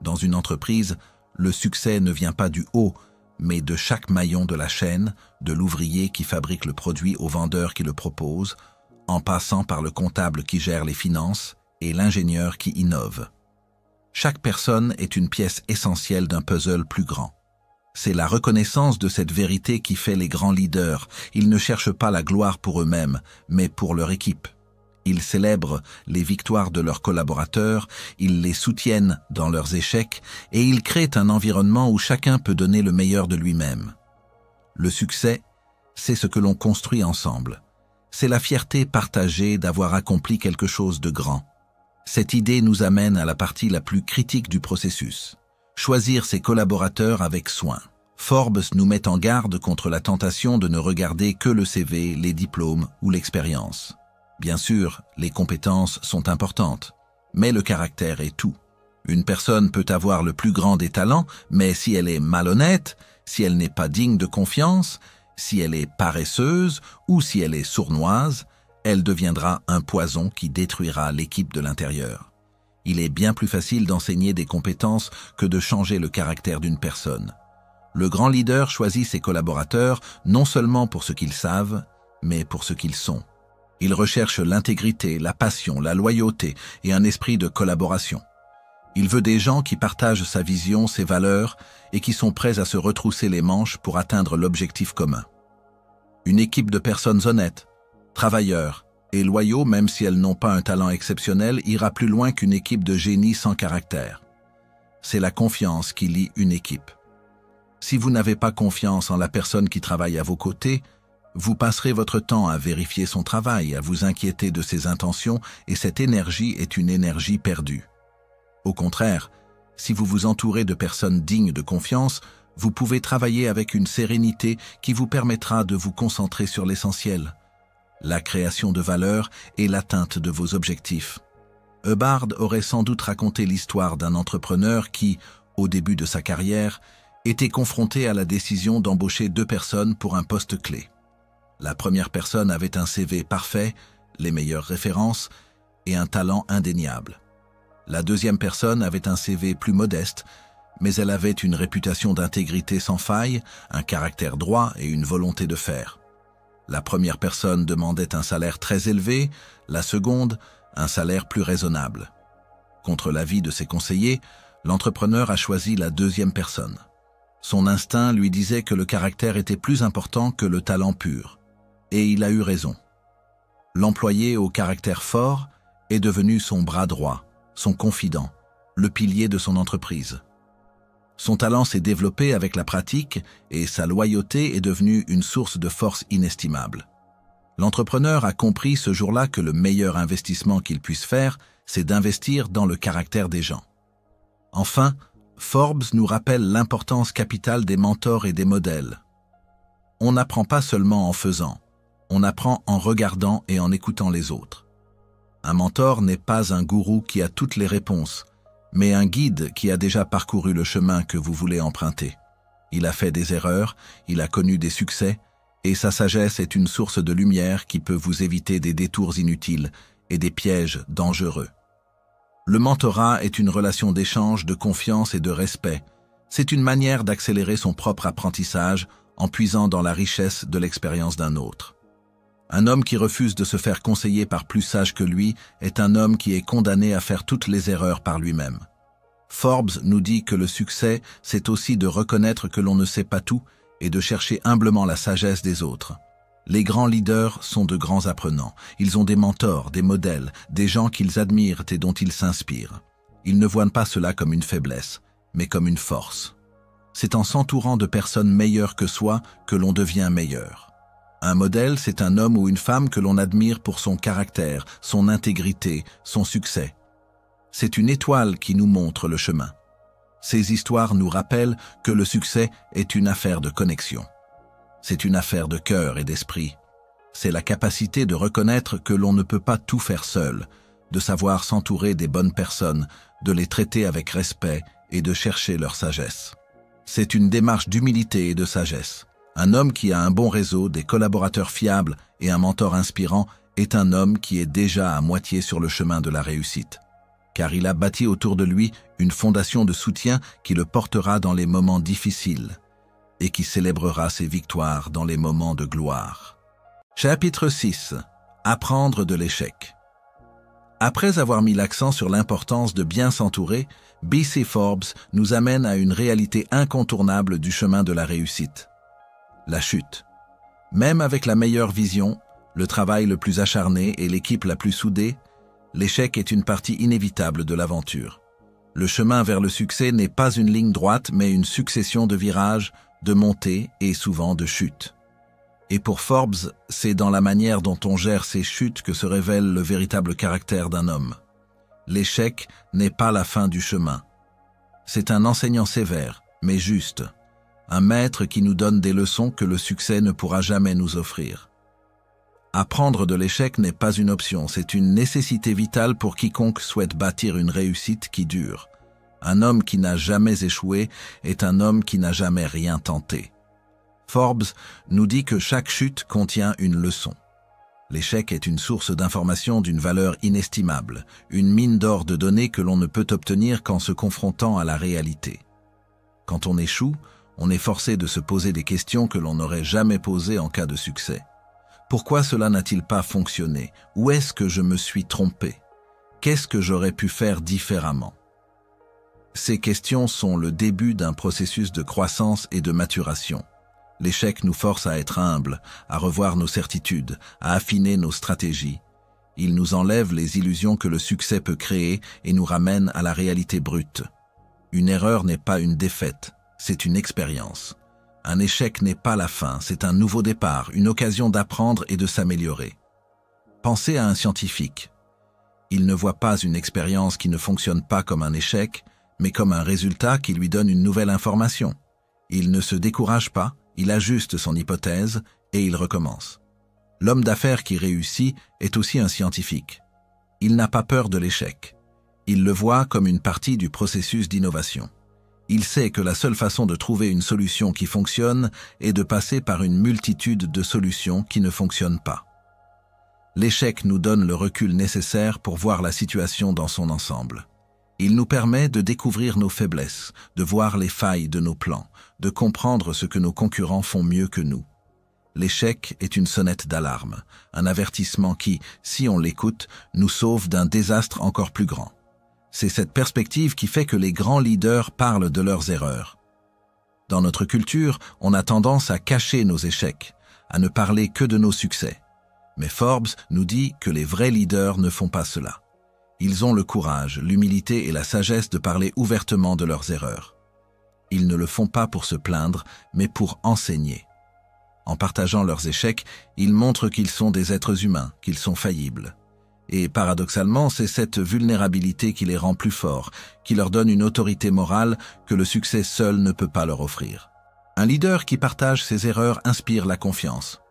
Dans une entreprise, le succès ne vient pas du haut, mais de chaque maillon de la chaîne, de l'ouvrier qui fabrique le produit au vendeur qui le propose, en passant par le comptable qui gère les finances et l'ingénieur qui innove. Chaque personne est une pièce essentielle d'un puzzle plus grand. C'est la reconnaissance de cette vérité qui fait les grands leaders. Ils ne cherchent pas la gloire pour eux-mêmes, mais pour leur équipe. Ils célèbrent les victoires de leurs collaborateurs, ils les soutiennent dans leurs échecs et ils créent un environnement où chacun peut donner le meilleur de lui-même. Le succès, c'est ce que l'on construit ensemble. C'est la fierté partagée d'avoir accompli quelque chose de grand. Cette idée nous amène à la partie la plus critique du processus. Choisir ses collaborateurs avec soin. Forbes nous met en garde contre la tentation de ne regarder que le CV, les diplômes ou l'expérience. Bien sûr, les compétences sont importantes, mais le caractère est tout. Une personne peut avoir le plus grand des talents, mais si elle est malhonnête, si elle n'est pas digne de confiance, si elle est paresseuse ou si elle est sournoise, elle deviendra un poison qui détruira l'équipe de l'intérieur. Il est bien plus facile d'enseigner des compétences que de changer le caractère d'une personne. Le grand leader choisit ses collaborateurs non seulement pour ce qu'ils savent, mais pour ce qu'ils sont. Il recherche l'intégrité, la passion, la loyauté et un esprit de collaboration. Il veut des gens qui partagent sa vision, ses valeurs et qui sont prêts à se retrousser les manches pour atteindre l'objectif commun. Une équipe de personnes honnêtes, travailleurs et loyaux, même si elles n'ont pas un talent exceptionnel, ira plus loin qu'une équipe de génies sans caractère. C'est la confiance qui lie une équipe. Si vous n'avez pas confiance en la personne qui travaille à vos côtés, vous passerez votre temps à vérifier son travail, à vous inquiéter de ses intentions, et cette énergie est une énergie perdue. Au contraire, si vous vous entourez de personnes dignes de confiance, vous pouvez travailler avec une sérénité qui vous permettra de vous concentrer sur l'essentiel, la création de valeur et l'atteinte de vos objectifs. Hubbard aurait sans doute raconté l'histoire d'un entrepreneur qui, au début de sa carrière, était confronté à la décision d'embaucher 2 personnes pour un poste clé. La première personne avait un CV parfait, les meilleures références et un talent indéniable. La deuxième personne avait un CV plus modeste, mais elle avait une réputation d'intégrité sans faille, un caractère droit et une volonté de faire. La première personne demandait un salaire très élevé, la seconde, un salaire plus raisonnable. Contre l'avis de ses conseillers, l'entrepreneur a choisi la deuxième personne. Son instinct lui disait que le caractère était plus important que le talent pur. Et il a eu raison. L'employé au caractère fort est devenu son bras droit, son confident, le pilier de son entreprise. Son talent s'est développé avec la pratique et sa loyauté est devenue une source de force inestimable. L'entrepreneur a compris ce jour-là que le meilleur investissement qu'il puisse faire, c'est d'investir dans le caractère des gens. Enfin, Forbes nous rappelle l'importance capitale des mentors et des modèles. On n'apprend pas seulement en faisant, on apprend en regardant et en écoutant les autres. Un mentor n'est pas un gourou qui a toutes les réponses, mais un guide qui a déjà parcouru le chemin que vous voulez emprunter. Il a fait des erreurs, il a connu des succès, et sa sagesse est une source de lumière qui peut vous éviter des détours inutiles et des pièges dangereux. Le mentorat est une relation d'échange, de confiance et de respect. C'est une manière d'accélérer son propre apprentissage en puisant dans la richesse de l'expérience d'un autre. Un homme qui refuse de se faire conseiller par plus sage que lui est un homme qui est condamné à faire toutes les erreurs par lui-même. Forbes nous dit que le succès, c'est aussi de reconnaître que l'on ne sait pas tout et de chercher humblement la sagesse des autres. Les grands leaders sont de grands apprenants. Ils ont des mentors, des modèles, des gens qu'ils admirent et dont ils s'inspirent. Ils ne voient pas cela comme une faiblesse, mais comme une force. C'est en s'entourant de personnes meilleures que soi que l'on devient meilleur. Un modèle, c'est un homme ou une femme que l'on admire pour son caractère, son intégrité, son succès. C'est une étoile qui nous montre le chemin. Ces histoires nous rappellent que le succès est une affaire de connexion. C'est une affaire de cœur et d'esprit. C'est la capacité de reconnaître que l'on ne peut pas tout faire seul, de savoir s'entourer des bonnes personnes, de les traiter avec respect et de chercher leur sagesse. C'est une démarche d'humilité et de sagesse. Un homme qui a un bon réseau, des collaborateurs fiables et un mentor inspirant est un homme qui est déjà à moitié sur le chemin de la réussite. Car il a bâti autour de lui une fondation de soutien qui le portera dans les moments difficiles et qui célébrera ses victoires dans les moments de gloire. Chapitre 6. Apprendre de l'échec. Après avoir mis l'accent sur l'importance de bien s'entourer, B.C. Forbes nous amène à une réalité incontournable du chemin de la réussite. La chute. Même avec la meilleure vision, le travail le plus acharné et l'équipe la plus soudée, l'échec est une partie inévitable de l'aventure. Le chemin vers le succès n'est pas une ligne droite, mais une succession de virages, de montées et souvent de chutes. Et pour Forbes, c'est dans la manière dont on gère ces chutes que se révèle le véritable caractère d'un homme. L'échec n'est pas la fin du chemin. C'est un enseignant sévère, mais juste. Un maître qui nous donne des leçons que le succès ne pourra jamais nous offrir. Apprendre de l'échec n'est pas une option, c'est une nécessité vitale pour quiconque souhaite bâtir une réussite qui dure. Un homme qui n'a jamais échoué est un homme qui n'a jamais rien tenté. Forbes nous dit que chaque chute contient une leçon. L'échec est une source d'information d'une valeur inestimable, une mine d'or de données que l'on ne peut obtenir qu'en se confrontant à la réalité. Quand on échoue, on est forcé de se poser des questions que l'on n'aurait jamais posées en cas de succès. Pourquoi cela n'a-t-il pas fonctionné? Où est-ce que je me suis trompé? Qu'est-ce que j'aurais pu faire différemment? Ces questions sont le début d'un processus de croissance et de maturation. L'échec nous force à être humbles, à revoir nos certitudes, à affiner nos stratégies. Il nous enlève les illusions que le succès peut créer et nous ramène à la réalité brute. Une erreur n'est pas une défaite, c'est une expérience. Un échec n'est pas la fin, c'est un nouveau départ, une occasion d'apprendre et de s'améliorer. Pensez à un scientifique. Il ne voit pas une expérience qui ne fonctionne pas comme un échec, mais comme un résultat qui lui donne une nouvelle information. Il ne se décourage pas, il ajuste son hypothèse et il recommence. L'homme d'affaires qui réussit est aussi un scientifique. Il n'a pas peur de l'échec. Il le voit comme une partie du processus d'innovation. Il sait que la seule façon de trouver une solution qui fonctionne est de passer par une multitude de solutions qui ne fonctionnent pas. L'échec nous donne le recul nécessaire pour voir la situation dans son ensemble. Il nous permet de découvrir nos faiblesses, de voir les failles de nos plans, de comprendre ce que nos concurrents font mieux que nous. L'échec est une sonnette d'alarme, un avertissement qui, si on l'écoute, nous sauve d'un désastre encore plus grand. C'est cette perspective qui fait que les grands leaders parlent de leurs erreurs. Dans notre culture, on a tendance à cacher nos échecs, à ne parler que de nos succès. Mais Forbes nous dit que les vrais leaders ne font pas cela. Ils ont le courage, l'humilité et la sagesse de parler ouvertement de leurs erreurs. Ils ne le font pas pour se plaindre, mais pour enseigner. En partageant leurs échecs, ils montrent qu'ils sont des êtres humains, qu'ils sont faillibles. Et paradoxalement, c'est cette vulnérabilité qui les rend plus forts, qui leur donne une autorité morale que le succès seul ne peut pas leur offrir. Un leader qui partage ses erreurs inspire la confiance.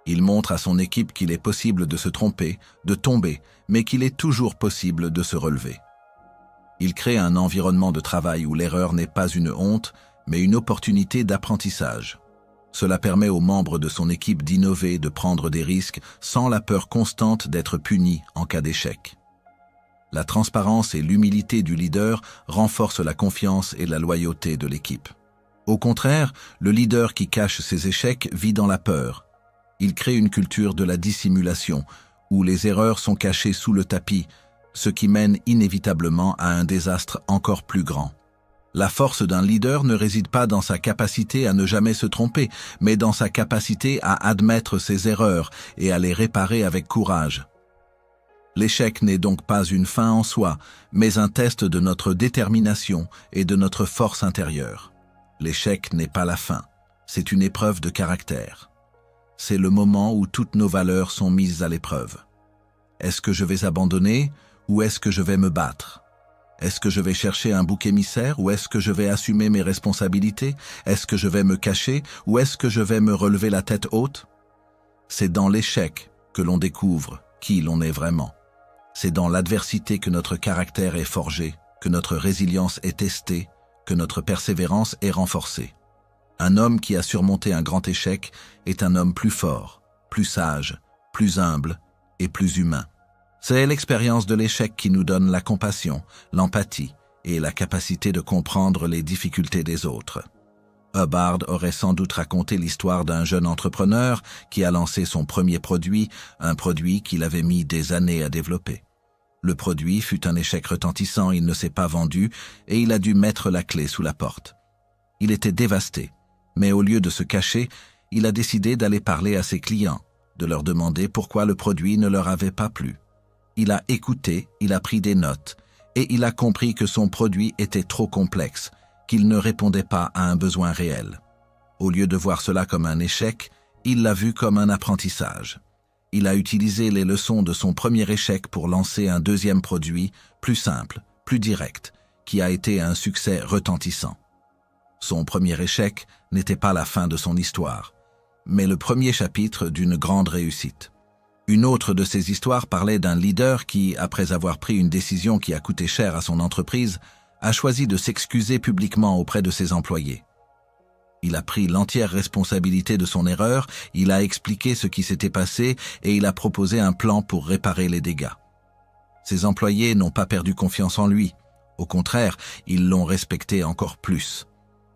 Il montre à son équipe qu'il est possible de se tromper, de tomber, mais qu'il est toujours possible de se relever. Il crée un environnement de travail où l'erreur n'est pas une honte, mais une opportunité d'apprentissage. Cela permet aux membres de son équipe d'innover, de prendre des risques, sans la peur constante d'être punis en cas d'échec. La transparence et l'humilité du leader renforcent la confiance et la loyauté de l'équipe. Au contraire, le leader qui cache ses échecs vit dans la peur. Il crée une culture de la dissimulation, où les erreurs sont cachées sous le tapis, ce qui mène inévitablement à un désastre encore plus grand. La force d'un leader ne réside pas dans sa capacité à ne jamais se tromper, mais dans sa capacité à admettre ses erreurs et à les réparer avec courage. L'échec n'est donc pas une fin en soi, mais un test de notre détermination et de notre force intérieure. L'échec n'est pas la fin, c'est une épreuve de caractère. C'est le moment où toutes nos valeurs sont mises à l'épreuve. Est-ce que je vais abandonner ou est-ce que je vais me battre ? Est-ce que je vais chercher un bouc émissaire ou est-ce que je vais assumer mes responsabilités? Est-ce que je vais me cacher ou est-ce que je vais me relever la tête haute? C'est dans l'échec que l'on découvre qui l'on est vraiment. C'est dans l'adversité que notre caractère est forgé, que notre résilience est testée, que notre persévérance est renforcée. Un homme qui a surmonté un grand échec est un homme plus fort, plus sage, plus humble et plus humain. C'est l'expérience de l'échec qui nous donne la compassion, l'empathie et la capacité de comprendre les difficultés des autres. Hubbard aurait sans doute raconté l'histoire d'un jeune entrepreneur qui a lancé son premier produit, un produit qu'il avait mis des années à développer. Le produit fut un échec retentissant, il ne s'est pas vendu et il a dû mettre la clé sous la porte. Il était dévasté, mais au lieu de se cacher, il a décidé d'aller parler à ses clients, de leur demander pourquoi le produit ne leur avait pas plu. Il a écouté, il a pris des notes, et il a compris que son produit était trop complexe, qu'il ne répondait pas à un besoin réel. Au lieu de voir cela comme un échec, il l'a vu comme un apprentissage. Il a utilisé les leçons de son premier échec pour lancer un deuxième produit, plus simple, plus direct, qui a été un succès retentissant. Son premier échec n'était pas la fin de son histoire, mais le premier chapitre d'une grande réussite. Une autre de ces histoires parlait d'un leader qui, après avoir pris une décision qui a coûté cher à son entreprise, a choisi de s'excuser publiquement auprès de ses employés. Il a pris l'entière responsabilité de son erreur, il a expliqué ce qui s'était passé et il a proposé un plan pour réparer les dégâts. Ses employés n'ont pas perdu confiance en lui. Au contraire, ils l'ont respecté encore plus.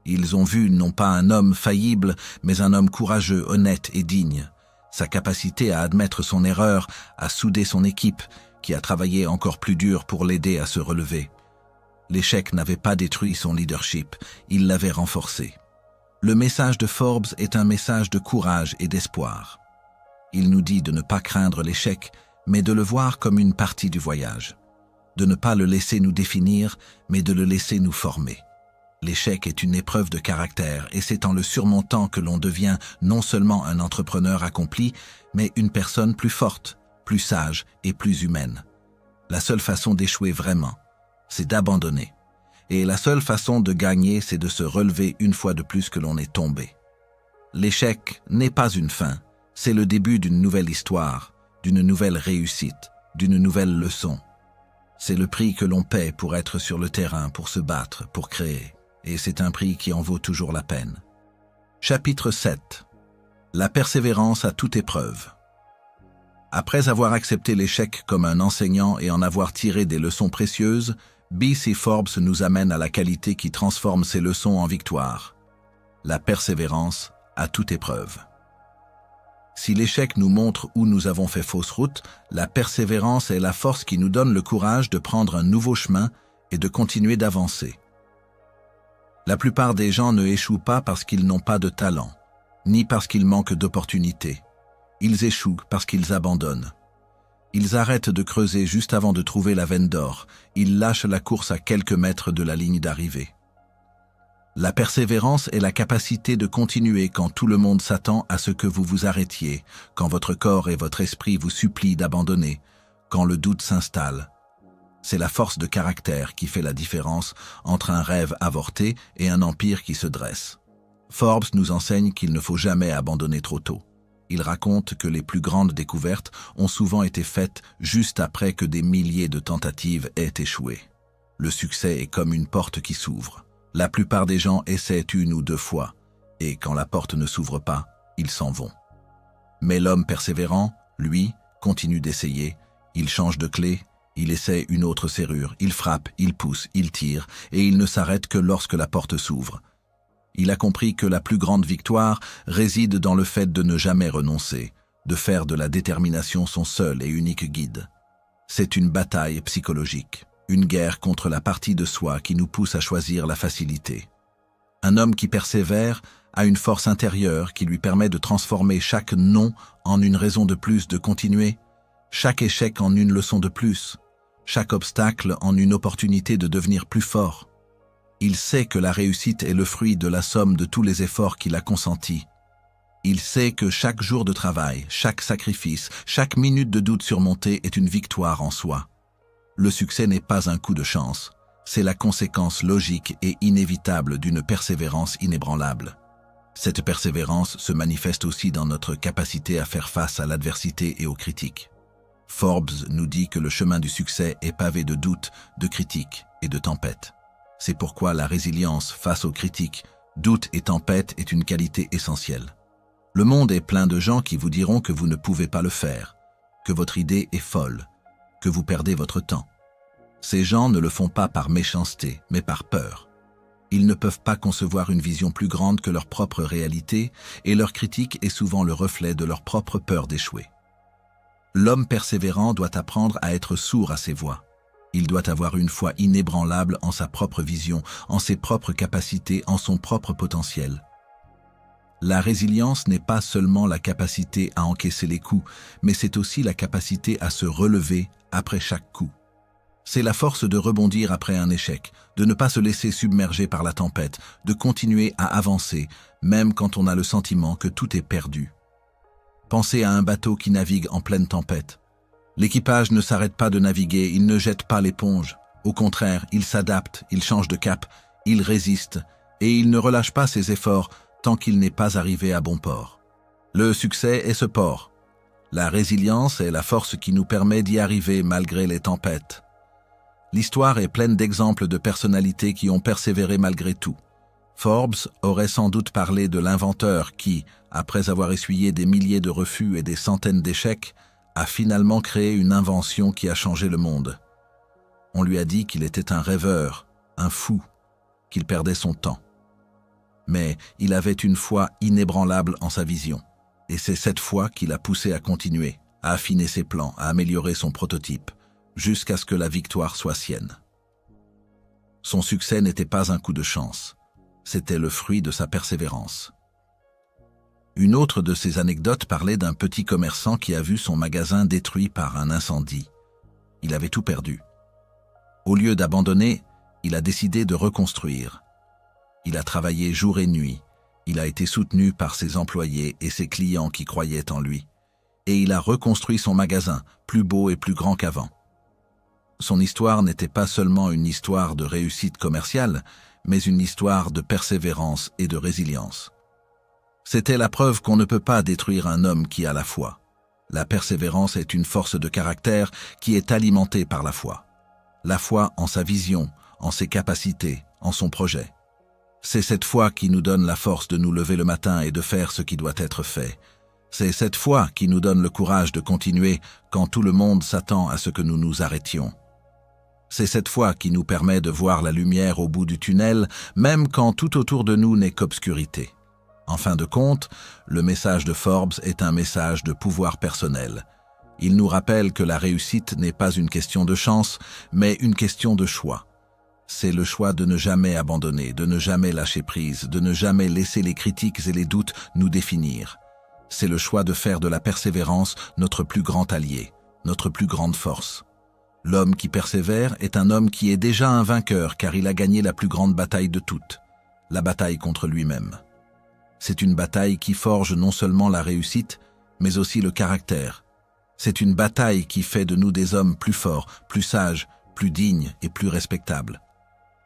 Ils ont vu non pas un homme faillible, mais un homme courageux, honnête et digne. sa capacité à admettre son erreur, à souder son équipe, qui a travaillé encore plus dur pour l'aider à se relever. L'échec n'avait pas détruit son leadership, il l'avait renforcé. Le message de Forbes est un message de courage et d'espoir. Il nous dit de ne pas craindre l'échec, mais de le voir comme une partie du voyage. De ne pas le laisser nous définir, mais de le laisser nous former. L'échec est une épreuve de caractère et c'est en le surmontant que l'on devient non seulement un entrepreneur accompli, mais une personne plus forte, plus sage et plus humaine. La seule façon d'échouer vraiment, c'est d'abandonner. Et la seule façon de gagner, c'est de se relever une fois de plus que l'on est tombé. L'échec n'est pas une fin, c'est le début d'une nouvelle histoire, d'une nouvelle réussite, d'une nouvelle leçon. C'est le prix que l'on paie pour être sur le terrain, pour se battre, pour créer. Et c'est un prix qui en vaut toujours la peine. Chapitre 7. La persévérance à toute épreuve. Après avoir accepté l'échec comme un enseignant et en avoir tiré des leçons précieuses, B.C. Forbes nous amène à la qualité qui transforme ces leçons en victoire. La persévérance à toute épreuve. Si l'échec nous montre où nous avons fait fausse route, la persévérance est la force qui nous donne le courage de prendre un nouveau chemin et de continuer d'avancer. La plupart des gens ne échouent pas parce qu'ils n'ont pas de talent, ni parce qu'ils manquent d'opportunités. Ils échouent parce qu'ils abandonnent. Ils arrêtent de creuser juste avant de trouver la veine d'or. Ils lâchent la course à quelques mètres de la ligne d'arrivée. La persévérance est la capacité de continuer quand tout le monde s'attend à ce que vous vous arrêtiez, quand votre corps et votre esprit vous supplient d'abandonner, quand le doute s'installe. C'est la force de caractère qui fait la différence entre un rêve avorté et un empire qui se dresse. Forbes nous enseigne qu'il ne faut jamais abandonner trop tôt. Il raconte que les plus grandes découvertes ont souvent été faites juste après que des milliers de tentatives aient échoué. Le succès est comme une porte qui s'ouvre. La plupart des gens essaient une ou deux fois, et quand la porte ne s'ouvre pas, ils s'en vont. Mais l'homme persévérant, lui, continue d'essayer, il change de clé, il essaie une autre serrure, il frappe, il pousse, il tire, et il ne s'arrête que lorsque la porte s'ouvre. Il a compris que la plus grande victoire réside dans le fait de ne jamais renoncer, de faire de la détermination son seul et unique guide. C'est une bataille psychologique, une guerre contre la partie de soi qui nous pousse à choisir la facilité. Un homme qui persévère a une force intérieure qui lui permet de transformer chaque non en une raison de plus de continuer, chaque échec en une leçon de plus, chaque obstacle en une opportunité de devenir plus fort. Il sait que la réussite est le fruit de la somme de tous les efforts qu'il a consentis. Il sait que chaque jour de travail, chaque sacrifice, chaque minute de doute surmontée est une victoire en soi. Le succès n'est pas un coup de chance, c'est la conséquence logique et inévitable d'une persévérance inébranlable. Cette persévérance se manifeste aussi dans notre capacité à faire face à l'adversité et aux critiques. Forbes nous dit que le chemin du succès est pavé de doutes, de critiques et de tempêtes. C'est pourquoi la résilience face aux critiques, doutes et tempêtes est une qualité essentielle. Le monde est plein de gens qui vous diront que vous ne pouvez pas le faire, que votre idée est folle, que vous perdez votre temps. Ces gens ne le font pas par méchanceté, mais par peur. Ils ne peuvent pas concevoir une vision plus grande que leur propre réalité, et leur critique est souvent le reflet de leur propre peur d'échouer. L'homme persévérant doit apprendre à être sourd à ses voix. Il doit avoir une foi inébranlable en sa propre vision, en ses propres capacités, en son propre potentiel. La résilience n'est pas seulement la capacité à encaisser les coups, mais c'est aussi la capacité à se relever après chaque coup. C'est la force de rebondir après un échec, de ne pas se laisser submerger par la tempête, de continuer à avancer, même quand on a le sentiment que tout est perdu. Pensez à un bateau qui navigue en pleine tempête. L'équipage ne s'arrête pas de naviguer, il ne jette pas l'éponge. Au contraire, il s'adapte, il change de cap, il résiste, et il ne relâche pas ses efforts tant qu'il n'est pas arrivé à bon port. Le succès est ce port. La résilience est la force qui nous permet d'y arriver malgré les tempêtes. L'histoire est pleine d'exemples de personnalités qui ont persévéré malgré tout. Forbes aurait sans doute parlé de l'inventeur qui, après avoir essuyé des milliers de refus et des centaines d'échecs, a finalement créé une invention qui a changé le monde. On lui a dit qu'il était un rêveur, un fou, qu'il perdait son temps. Mais il avait une foi inébranlable en sa vision. Et c'est cette foi qui l'a poussé à continuer, à affiner ses plans, à améliorer son prototype, jusqu'à ce que la victoire soit sienne. Son succès n'était pas un coup de chance, c'était le fruit de sa persévérance. Une autre de ses anecdotes parlait d'un petit commerçant qui a vu son magasin détruit par un incendie. Il avait tout perdu. Au lieu d'abandonner, il a décidé de reconstruire. Il a travaillé jour et nuit. Il a été soutenu par ses employés et ses clients qui croyaient en lui. Et il a reconstruit son magasin, plus beau et plus grand qu'avant. Son histoire n'était pas seulement une histoire de réussite commerciale, mais une histoire de persévérance et de résilience. C'était la preuve qu'on ne peut pas détruire un homme qui a la foi. La persévérance est une force de caractère qui est alimentée par la foi. La foi en sa vision, en ses capacités, en son projet. C'est cette foi qui nous donne la force de nous lever le matin et de faire ce qui doit être fait. C'est cette foi qui nous donne le courage de continuer quand tout le monde s'attend à ce que nous nous arrêtions. C'est cette foi qui nous permet de voir la lumière au bout du tunnel, même quand tout autour de nous n'est qu'obscurité. En fin de compte, le message de Forbes est un message de pouvoir personnel. Il nous rappelle que la réussite n'est pas une question de chance, mais une question de choix. C'est le choix de ne jamais abandonner, de ne jamais lâcher prise, de ne jamais laisser les critiques et les doutes nous définir. C'est le choix de faire de la persévérance notre plus grand allié, notre plus grande force. L'homme qui persévère est un homme qui est déjà un vainqueur car il a gagné la plus grande bataille de toutes, la bataille contre lui-même. C'est une bataille qui forge non seulement la réussite, mais aussi le caractère. C'est une bataille qui fait de nous des hommes plus forts, plus sages, plus dignes et plus respectables.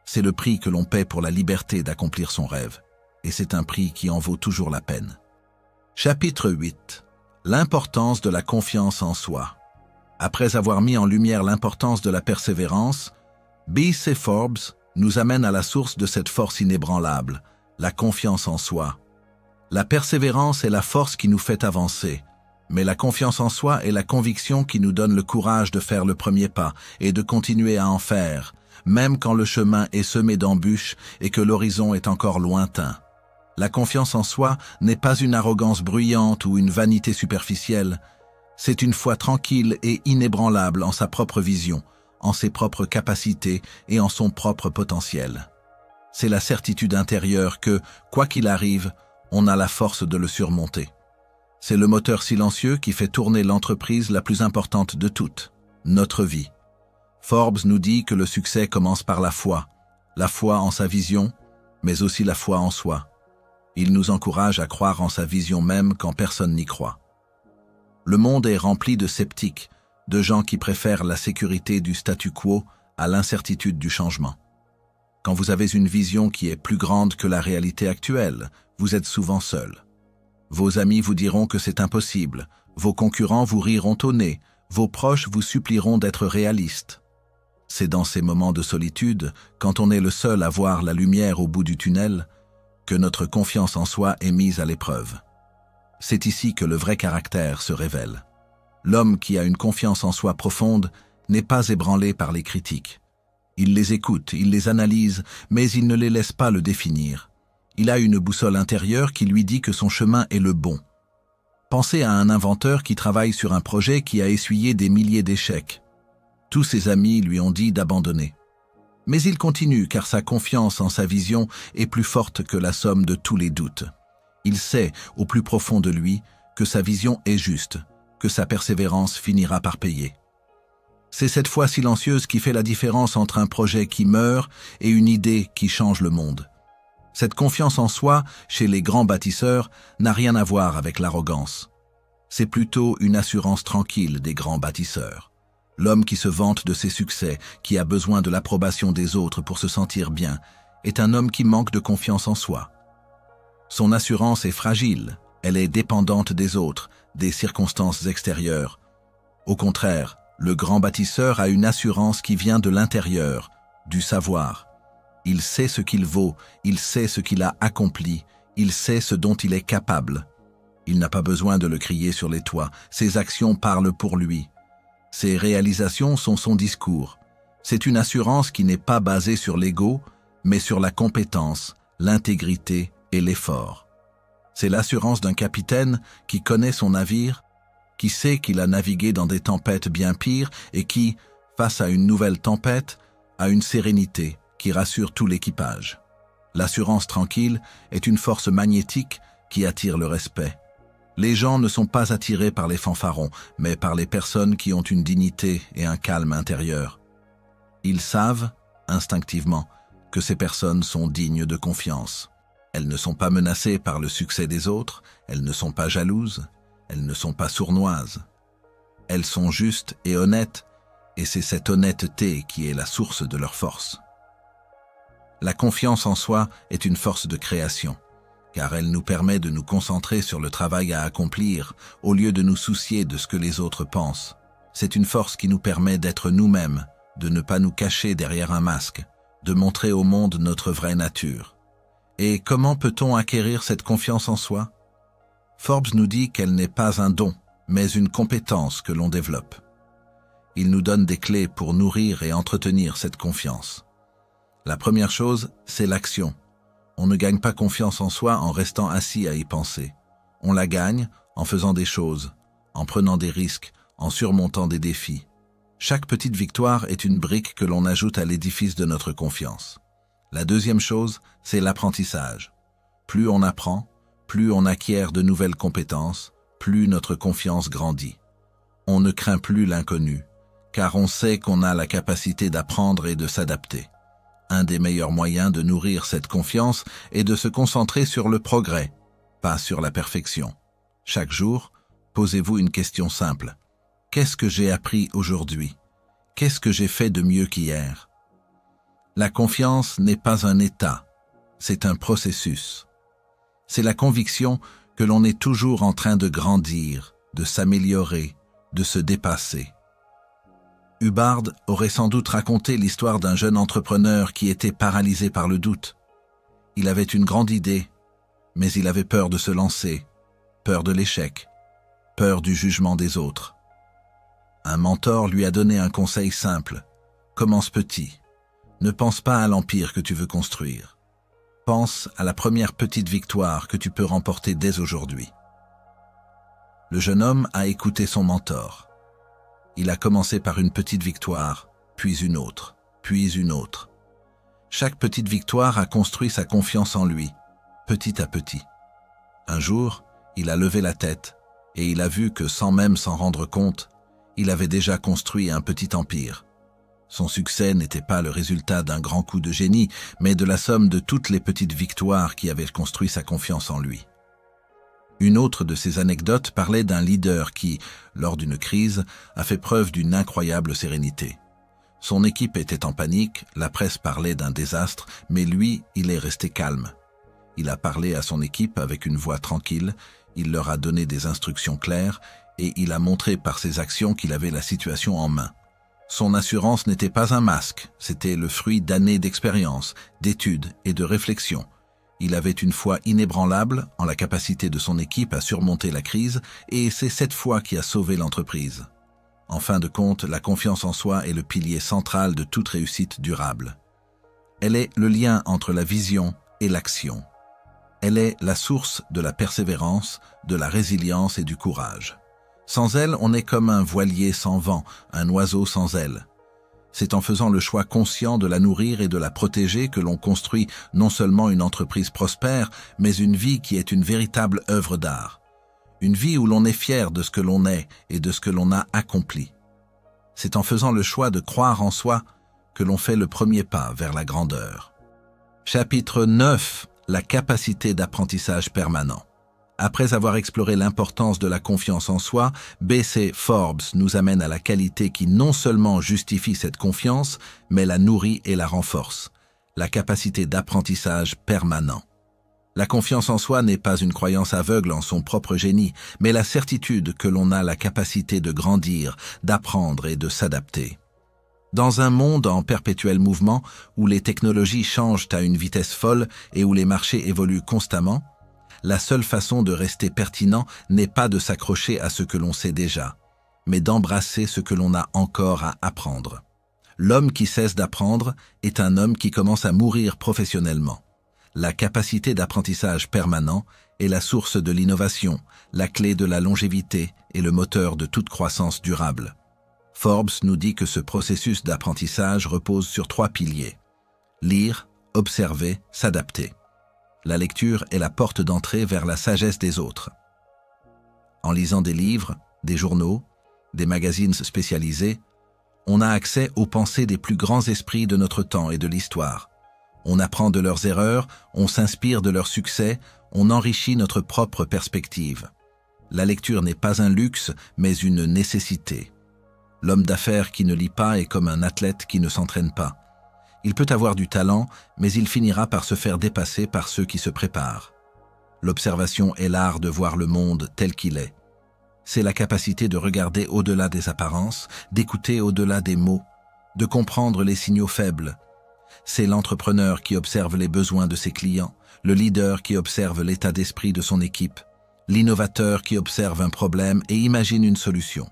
C'est le prix que l'on paie pour la liberté d'accomplir son rêve, et c'est un prix qui en vaut toujours la peine. Chapitre 8. L'importance de la confiance en soi. Après avoir mis en lumière l'importance de la persévérance, B.C. Forbes nous amène à la source de cette force inébranlable, la confiance en soi. La persévérance est la force qui nous fait avancer, mais la confiance en soi est la conviction qui nous donne le courage de faire le premier pas et de continuer à en faire, même quand le chemin est semé d'embûches et que l'horizon est encore lointain. La confiance en soi n'est pas une arrogance bruyante ou une vanité superficielle, c'est une foi tranquille et inébranlable en sa propre vision, en ses propres capacités et en son propre potentiel. C'est la certitude intérieure que, quoi qu'il arrive, on a la force de le surmonter. C'est le moteur silencieux qui fait tourner l'entreprise la plus importante de toutes, notre vie. Forbes nous dit que le succès commence par la foi en sa vision, mais aussi la foi en soi. Il nous encourage à croire en sa vision même quand personne n'y croit. Le monde est rempli de sceptiques, de gens qui préfèrent la sécurité du statu quo à l'incertitude du changement. Quand vous avez une vision qui est plus grande que la réalité actuelle, vous êtes souvent seul. Vos amis vous diront que c'est impossible, vos concurrents vous riront au nez, vos proches vous supplieront d'être réalistes. C'est dans ces moments de solitude, quand on est le seul à voir la lumière au bout du tunnel, que notre confiance en soi est mise à l'épreuve. C'est ici que le vrai caractère se révèle. L'homme qui a une confiance en soi profonde n'est pas ébranlé par les critiques. Il les écoute, il les analyse, mais il ne les laisse pas le définir. Il a une boussole intérieure qui lui dit que son chemin est le bon. Pensez à un inventeur qui travaille sur un projet qui a essuyé des milliers d'échecs. Tous ses amis lui ont dit d'abandonner. Mais il continue car sa confiance en sa vision est plus forte que la somme de tous les doutes. Il sait, au plus profond de lui, que sa vision est juste, que sa persévérance finira par payer. C'est cette foi silencieuse qui fait la différence entre un projet qui meurt et une idée qui change le monde. Cette confiance en soi, chez les grands bâtisseurs, n'a rien à voir avec l'arrogance. C'est plutôt une assurance tranquille des grands bâtisseurs. L'homme qui se vante de ses succès, qui a besoin de l'approbation des autres pour se sentir bien, est un homme qui manque de confiance en soi. Son assurance est fragile, elle est dépendante des autres, des circonstances extérieures. Au contraire, le grand bâtisseur a une assurance qui vient de l'intérieur, du savoir. Il sait ce qu'il vaut, il sait ce qu'il a accompli, il sait ce dont il est capable. Il n'a pas besoin de le crier sur les toits, ses actions parlent pour lui. Ses réalisations sont son discours. C'est une assurance qui n'est pas basée sur l'ego, mais sur la compétence, l'intégrité et l'effort. C'est l'assurance d'un capitaine qui connaît son navire, qui sait qu'il a navigué dans des tempêtes bien pires et qui, face à une nouvelle tempête, a une sérénité qui rassure tout l'équipage. L'assurance tranquille est une force magnétique qui attire le respect. Les gens ne sont pas attirés par les fanfarons, mais par les personnes qui ont une dignité et un calme intérieur. Ils savent, instinctivement, que ces personnes sont dignes de confiance. Elles ne sont pas menacées par le succès des autres, elles ne sont pas jalouses, elles ne sont pas sournoises. Elles sont justes et honnêtes, et c'est cette honnêteté qui est la source de leur force. La confiance en soi est une force de création, car elle nous permet de nous concentrer sur le travail à accomplir, au lieu de nous soucier de ce que les autres pensent. C'est une force qui nous permet d'être nous-mêmes, de ne pas nous cacher derrière un masque, de montrer au monde notre vraie nature. Et comment peut-on acquérir cette confiance en soi? Forbes nous dit qu'elle n'est pas un don, mais une compétence que l'on développe. Il nous donne des clés pour nourrir et entretenir cette confiance. La première chose, c'est l'action. On ne gagne pas confiance en soi en restant assis à y penser. On la gagne en faisant des choses, en prenant des risques, en surmontant des défis. Chaque petite victoire est une brique que l'on ajoute à l'édifice de notre confiance. La deuxième chose, c'est l'apprentissage. Plus on apprend, plus on acquiert de nouvelles compétences, plus notre confiance grandit. On ne craint plus l'inconnu, car on sait qu'on a la capacité d'apprendre et de s'adapter. Un des meilleurs moyens de nourrir cette confiance est de se concentrer sur le progrès, pas sur la perfection. Chaque jour, posez-vous une question simple. Qu'est-ce que j'ai appris aujourd'hui? Qu'est-ce que j'ai fait de mieux qu'hier? La confiance n'est pas un état, c'est un processus. C'est la conviction que l'on est toujours en train de grandir, de s'améliorer, de se dépasser. Hubbard aurait sans doute raconté l'histoire d'un jeune entrepreneur qui était paralysé par le doute. Il avait une grande idée, mais il avait peur de se lancer, peur de l'échec, peur du jugement des autres. Un mentor lui a donné un conseil simple. Commence petit. Ne pense pas à l'empire que tu veux construire. Pense à la première petite victoire que tu peux remporter dès aujourd'hui. Le jeune homme a écouté son mentor. Il a commencé par une petite victoire, puis une autre, puis une autre. Chaque petite victoire a construit sa confiance en lui, petit à petit. Un jour, il a levé la tête et il a vu que sans même s'en rendre compte, il avait déjà construit un petit empire. Son succès n'était pas le résultat d'un grand coup de génie, mais de la somme de toutes les petites victoires qui avaient construit sa confiance en lui. Une autre de ces anecdotes parlait d'un leader qui, lors d'une crise, a fait preuve d'une incroyable sérénité. Son équipe était en panique, la presse parlait d'un désastre, mais lui, il est resté calme. Il a parlé à son équipe avec une voix tranquille, il leur a donné des instructions claires et il a montré par ses actions qu'il avait la situation en main. Son assurance n'était pas un masque, c'était le fruit d'années d'expérience, d'études et de réflexion. Il avait une foi inébranlable en la capacité de son équipe à surmonter la crise et c'est cette foi qui a sauvé l'entreprise. En fin de compte, la confiance en soi est le pilier central de toute réussite durable. Elle est le lien entre la vision et l'action. Elle est la source de la persévérance, de la résilience et du courage. Sans elle, on est comme un voilier sans vent, un oiseau sans ailes. C'est en faisant le choix conscient de la nourrir et de la protéger que l'on construit non seulement une entreprise prospère, mais une vie qui est une véritable œuvre d'art. Une vie où l'on est fier de ce que l'on est et de ce que l'on a accompli. C'est en faisant le choix de croire en soi que l'on fait le premier pas vers la grandeur. Chapitre 9. La capacité d'apprentissage permanent. Après avoir exploré l'importance de la confiance en soi, B.C. Forbes nous amène à la qualité qui non seulement justifie cette confiance, mais la nourrit et la renforce. La capacité d'apprentissage permanent. La confiance en soi n'est pas une croyance aveugle en son propre génie, mais la certitude que l'on a la capacité de grandir, d'apprendre et de s'adapter. Dans un monde en perpétuel mouvement, où les technologies changent à une vitesse folle et où les marchés évoluent constamment, la seule façon de rester pertinent n'est pas de s'accrocher à ce que l'on sait déjà, mais d'embrasser ce que l'on a encore à apprendre. L'homme qui cesse d'apprendre est un homme qui commence à mourir professionnellement. La capacité d'apprentissage permanent est la source de l'innovation, la clé de la longévité et le moteur de toute croissance durable. Forbes nous dit que ce processus d'apprentissage repose sur 3 piliers. Lire, observer, s'adapter. La lecture est la porte d'entrée vers la sagesse des autres. En lisant des livres, des journaux, des magazines spécialisés, on a accès aux pensées des plus grands esprits de notre temps et de l'histoire. On apprend de leurs erreurs, on s'inspire de leurs succès, on enrichit notre propre perspective. La lecture n'est pas un luxe, mais une nécessité. L'homme d'affaires qui ne lit pas est comme un athlète qui ne s'entraîne pas. Il peut avoir du talent, mais il finira par se faire dépasser par ceux qui se préparent. L'observation est l'art de voir le monde tel qu'il est. C'est la capacité de regarder au-delà des apparences, d'écouter au-delà des mots, de comprendre les signaux faibles. C'est l'entrepreneur qui observe les besoins de ses clients, le leader qui observe l'état d'esprit de son équipe, l'innovateur qui observe un problème et imagine une solution.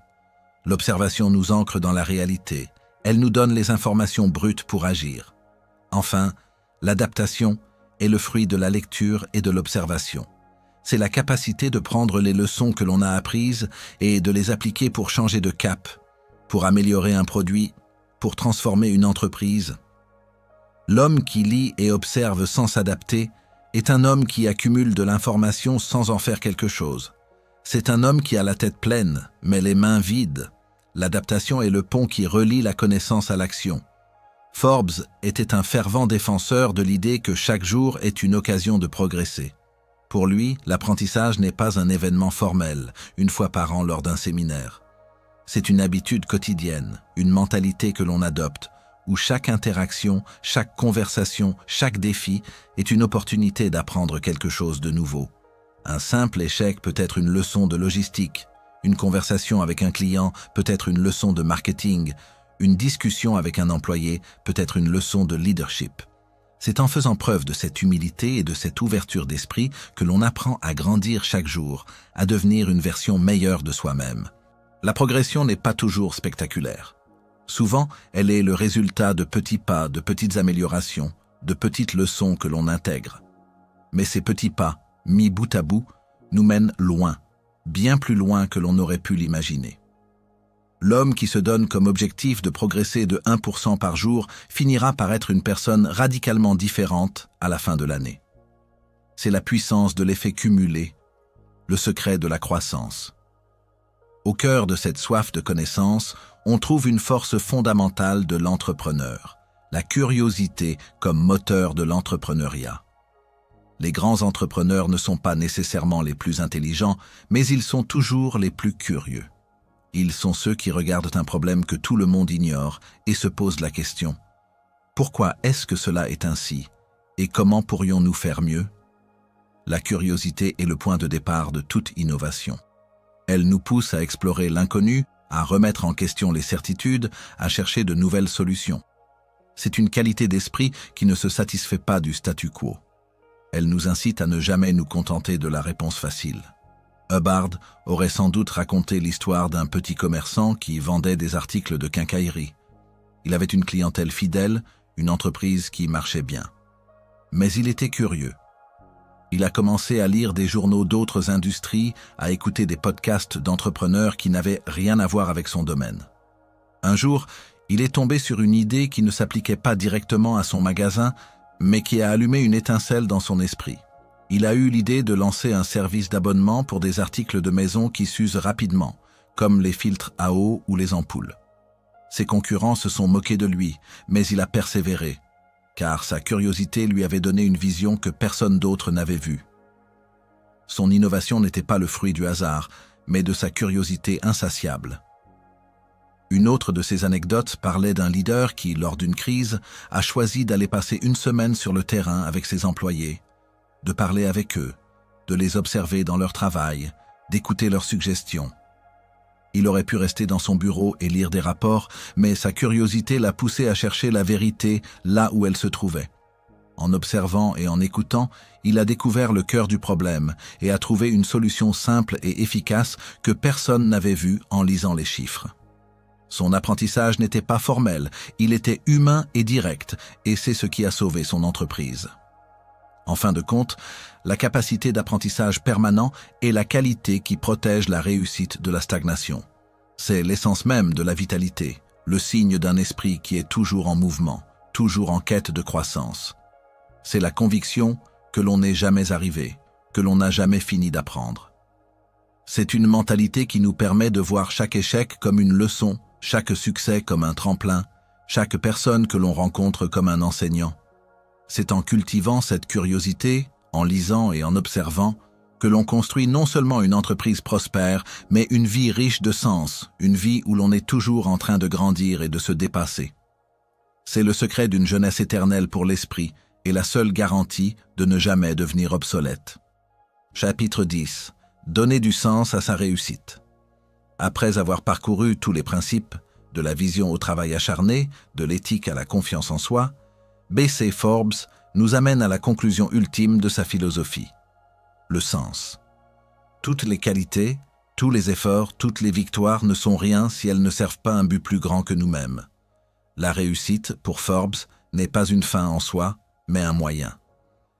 L'observation nous ancre dans la réalité. Elle nous donne les informations brutes pour agir. Enfin, l'adaptation est le fruit de la lecture et de l'observation. C'est la capacité de prendre les leçons que l'on a apprises et de les appliquer pour changer de cap, pour améliorer un produit, pour transformer une entreprise. L'homme qui lit et observe sans s'adapter est un homme qui accumule de l'information sans en faire quelque chose. C'est un homme qui a la tête pleine, mais les mains vides. L'adaptation est le pont qui relie la connaissance à l'action. Forbes était un fervent défenseur de l'idée que chaque jour est une occasion de progresser. Pour lui, l'apprentissage n'est pas un événement formel, une fois par an lors d'un séminaire. C'est une habitude quotidienne, une mentalité que l'on adopte, où chaque interaction, chaque conversation, chaque défi est une opportunité d'apprendre quelque chose de nouveau. Un simple échec peut être une leçon de logistique, une conversation avec un client peut être une leçon de marketing, une discussion avec un employé peut être une leçon de leadership. C'est en faisant preuve de cette humilité et de cette ouverture d'esprit que l'on apprend à grandir chaque jour, à devenir une version meilleure de soi-même. La progression n'est pas toujours spectaculaire. Souvent, elle est le résultat de petits pas, de petites améliorations, de petites leçons que l'on intègre. Mais ces petits pas, mis bout à bout, nous mènent loin, bien plus loin que l'on aurait pu l'imaginer. L'homme qui se donne comme objectif de progresser de 1% par jour finira par être une personne radicalement différente à la fin de l'année. C'est la puissance de l'effet cumulé, le secret de la croissance. Au cœur de cette soif de connaissance, on trouve une force fondamentale de l'entrepreneur, la curiosité comme moteur de l'entrepreneuriat. Les grands entrepreneurs ne sont pas nécessairement les plus intelligents, mais ils sont toujours les plus curieux. Ils sont ceux qui regardent un problème que tout le monde ignore et se posent la question « Pourquoi est-ce que cela est ainsi ? Et comment pourrions-nous faire mieux ?» La curiosité est le point de départ de toute innovation. Elle nous pousse à explorer l'inconnu, à remettre en question les certitudes, à chercher de nouvelles solutions. C'est une qualité d'esprit qui ne se satisfait pas du statu quo. Elle nous incite à ne jamais nous contenter de la réponse facile. Hubbard aurait sans doute raconté l'histoire d'un petit commerçant qui vendait des articles de quincaillerie. Il avait une clientèle fidèle, une entreprise qui marchait bien. Mais il était curieux. Il a commencé à lire des journaux d'autres industries, à écouter des podcasts d'entrepreneurs qui n'avaient rien à voir avec son domaine. Un jour, il est tombé sur une idée qui ne s'appliquait pas directement à son magasin, mais qui a allumé une étincelle dans son esprit. Il a eu l'idée de lancer un service d'abonnement pour des articles de maison qui s'usent rapidement, comme les filtres à eau ou les ampoules. Ses concurrents se sont moqués de lui, mais il a persévéré, car sa curiosité lui avait donné une vision que personne d'autre n'avait vue. Son innovation n'était pas le fruit du hasard, mais de sa curiosité insatiable. Une autre de ses anecdotes parlait d'un leader qui, lors d'une crise, a choisi d'aller passer une semaine sur le terrain avec ses employés, de parler avec eux, de les observer dans leur travail, d'écouter leurs suggestions. Il aurait pu rester dans son bureau et lire des rapports, mais sa curiosité l'a poussé à chercher la vérité là où elle se trouvait. En observant et en écoutant, il a découvert le cœur du problème et a trouvé une solution simple et efficace que personne n'avait vue en lisant les chiffres. Son apprentissage n'était pas formel, il était humain et direct, et c'est ce qui a sauvé son entreprise. En fin de compte, la capacité d'apprentissage permanent est la qualité qui protège la réussite de la stagnation. C'est l'essence même de la vitalité, le signe d'un esprit qui est toujours en mouvement, toujours en quête de croissance. C'est la conviction que l'on n'est jamais arrivé, que l'on n'a jamais fini d'apprendre. C'est une mentalité qui nous permet de voir chaque échec comme une leçon, chaque succès comme un tremplin, chaque personne que l'on rencontre comme un enseignant. C'est en cultivant cette curiosité, en lisant et en observant, que l'on construit non seulement une entreprise prospère, mais une vie riche de sens, une vie où l'on est toujours en train de grandir et de se dépasser. C'est le secret d'une jeunesse éternelle pour l'esprit et la seule garantie de ne jamais devenir obsolète. Chapitre 10. Donner du sens à sa réussite. Après avoir parcouru tous les principes, de la vision au travail acharné, de l'éthique à la confiance en soi, B.C. Forbes nous amène à la conclusion ultime de sa philosophie. Le sens. Toutes les qualités, tous les efforts, toutes les victoires ne sont rien si elles ne servent pas un but plus grand que nous-mêmes. La réussite, pour Forbes, n'est pas une fin en soi, mais un moyen.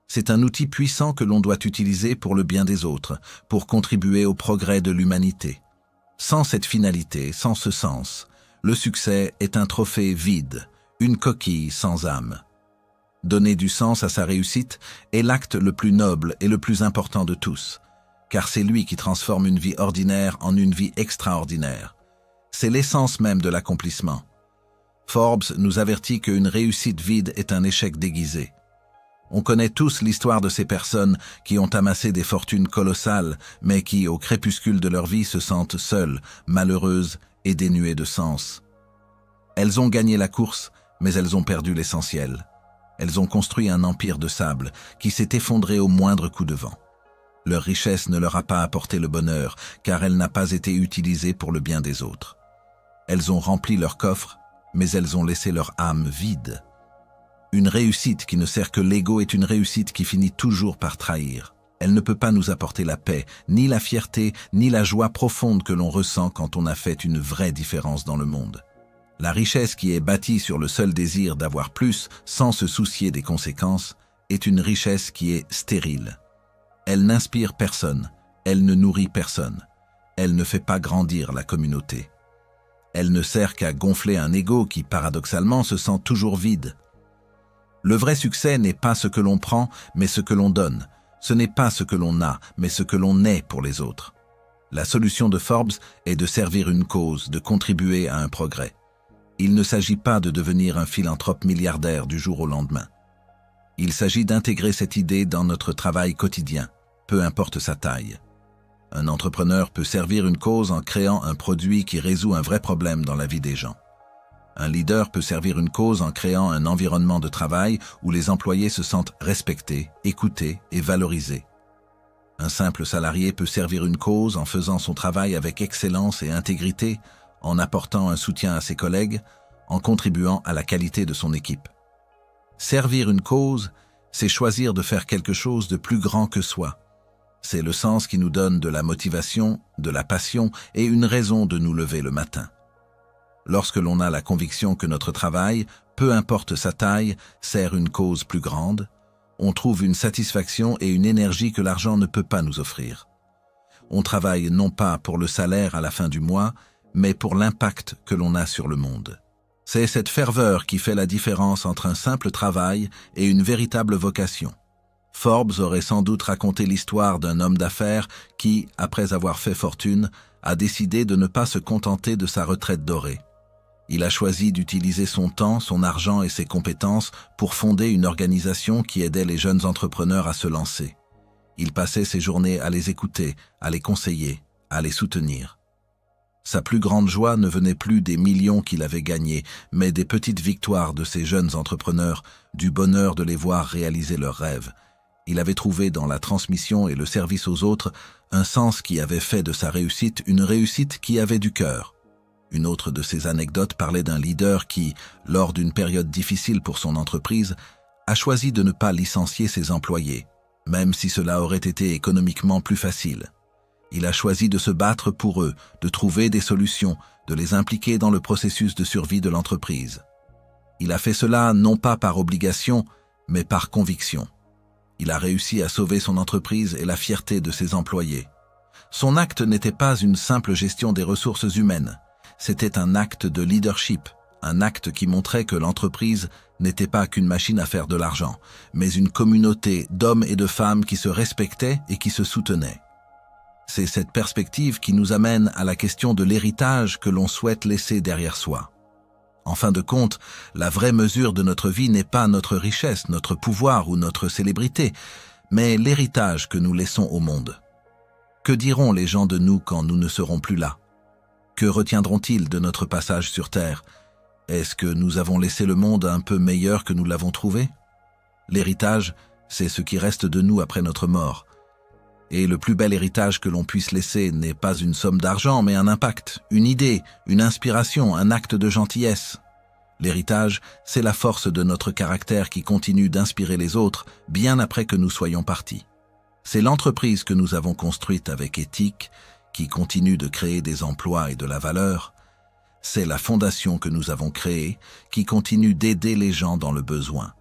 C'est un outil puissant que l'on doit utiliser pour le bien des autres, pour contribuer au progrès de l'humanité. Sans cette finalité, sans ce sens, le succès est un trophée vide, une coquille sans âme. Donner du sens à sa réussite est l'acte le plus noble et le plus important de tous, car c'est lui qui transforme une vie ordinaire en une vie extraordinaire. C'est l'essence même de l'accomplissement. Forbes nous avertit qu'une réussite vide est un échec déguisé. On connaît tous l'histoire de ces personnes qui ont amassé des fortunes colossales, mais qui, au crépuscule de leur vie, se sentent seules, malheureuses et dénuées de sens. Elles ont gagné la course, mais elles ont perdu l'essentiel. Elles ont construit un empire de sable qui s'est effondré au moindre coup de vent. Leur richesse ne leur a pas apporté le bonheur, car elle n'a pas été utilisée pour le bien des autres. Elles ont rempli leur coffre, mais elles ont laissé leur âme vide. Une réussite qui ne sert que l'ego est une réussite qui finit toujours par trahir. Elle ne peut pas nous apporter la paix, ni la fierté, ni la joie profonde que l'on ressent quand on a fait une vraie différence dans le monde. La richesse qui est bâtie sur le seul désir d'avoir plus sans se soucier des conséquences est une richesse qui est stérile. Elle n'inspire personne, elle ne nourrit personne, elle ne fait pas grandir la communauté. Elle ne sert qu'à gonfler un ego qui, paradoxalement, se sent toujours vide. Le vrai succès n'est pas ce que l'on prend, mais ce que l'on donne. Ce n'est pas ce que l'on a, mais ce que l'on est pour les autres. La solution de Forbes est de servir une cause, de contribuer à un progrès. Il ne s'agit pas de devenir un philanthrope milliardaire du jour au lendemain. Il s'agit d'intégrer cette idée dans notre travail quotidien, peu importe sa taille. Un entrepreneur peut servir une cause en créant un produit qui résout un vrai problème dans la vie des gens. Un leader peut servir une cause en créant un environnement de travail où les employés se sentent respectés, écoutés et valorisés. Un simple salarié peut servir une cause en faisant son travail avec excellence et intégrité, en apportant un soutien à ses collègues, en contribuant à la qualité de son équipe. Servir une cause, c'est choisir de faire quelque chose de plus grand que soi. C'est le sens qui nous donne de la motivation, de la passion et une raison de nous lever le matin. Lorsque l'on a la conviction que notre travail, peu importe sa taille, sert une cause plus grande, on trouve une satisfaction et une énergie que l'argent ne peut pas nous offrir. On travaille non pas pour le salaire à la fin du mois, mais pour l'impact que l'on a sur le monde. C'est cette ferveur qui fait la différence entre un simple travail et une véritable vocation. Forbes aurait sans doute raconté l'histoire d'un homme d'affaires qui, après avoir fait fortune, a décidé de ne pas se contenter de sa retraite dorée. Il a choisi d'utiliser son temps, son argent et ses compétences pour fonder une organisation qui aidait les jeunes entrepreneurs à se lancer. Il passait ses journées à les écouter, à les conseiller, à les soutenir. Sa plus grande joie ne venait plus des millions qu'il avait gagnés, mais des petites victoires de ces jeunes entrepreneurs, du bonheur de les voir réaliser leurs rêves. Il avait trouvé dans la transmission et le service aux autres un sens qui avait fait de sa réussite une réussite qui avait du cœur. Une autre de ses anecdotes parlait d'un leader qui, lors d'une période difficile pour son entreprise, a choisi de ne pas licencier ses employés, même si cela aurait été économiquement plus facile. Il a choisi de se battre pour eux, de trouver des solutions, de les impliquer dans le processus de survie de l'entreprise. Il a fait cela non pas par obligation, mais par conviction. Il a réussi à sauver son entreprise et la fierté de ses employés. Son acte n'était pas une simple gestion des ressources humaines. C'était un acte de leadership, un acte qui montrait que l'entreprise n'était pas qu'une machine à faire de l'argent, mais une communauté d'hommes et de femmes qui se respectaient et qui se soutenaient. C'est cette perspective qui nous amène à la question de l'héritage que l'on souhaite laisser derrière soi. En fin de compte, la vraie mesure de notre vie n'est pas notre richesse, notre pouvoir ou notre célébrité, mais l'héritage que nous laissons au monde. Que diront les gens de nous quand nous ne serons plus là? Que retiendront-ils de notre passage sur Terre? Est-ce que nous avons laissé le monde un peu meilleur que nous l'avons trouvé? L'héritage, c'est ce qui reste de nous après notre mort. Et le plus bel héritage que l'on puisse laisser n'est pas une somme d'argent, mais un impact, une idée, une inspiration, un acte de gentillesse. L'héritage, c'est la force de notre caractère qui continue d'inspirer les autres bien après que nous soyons partis. C'est l'entreprise que nous avons construite avec éthique, qui continue de créer des emplois et de la valeur. C'est la fondation que nous avons créée, qui continue d'aider les gens dans le besoin.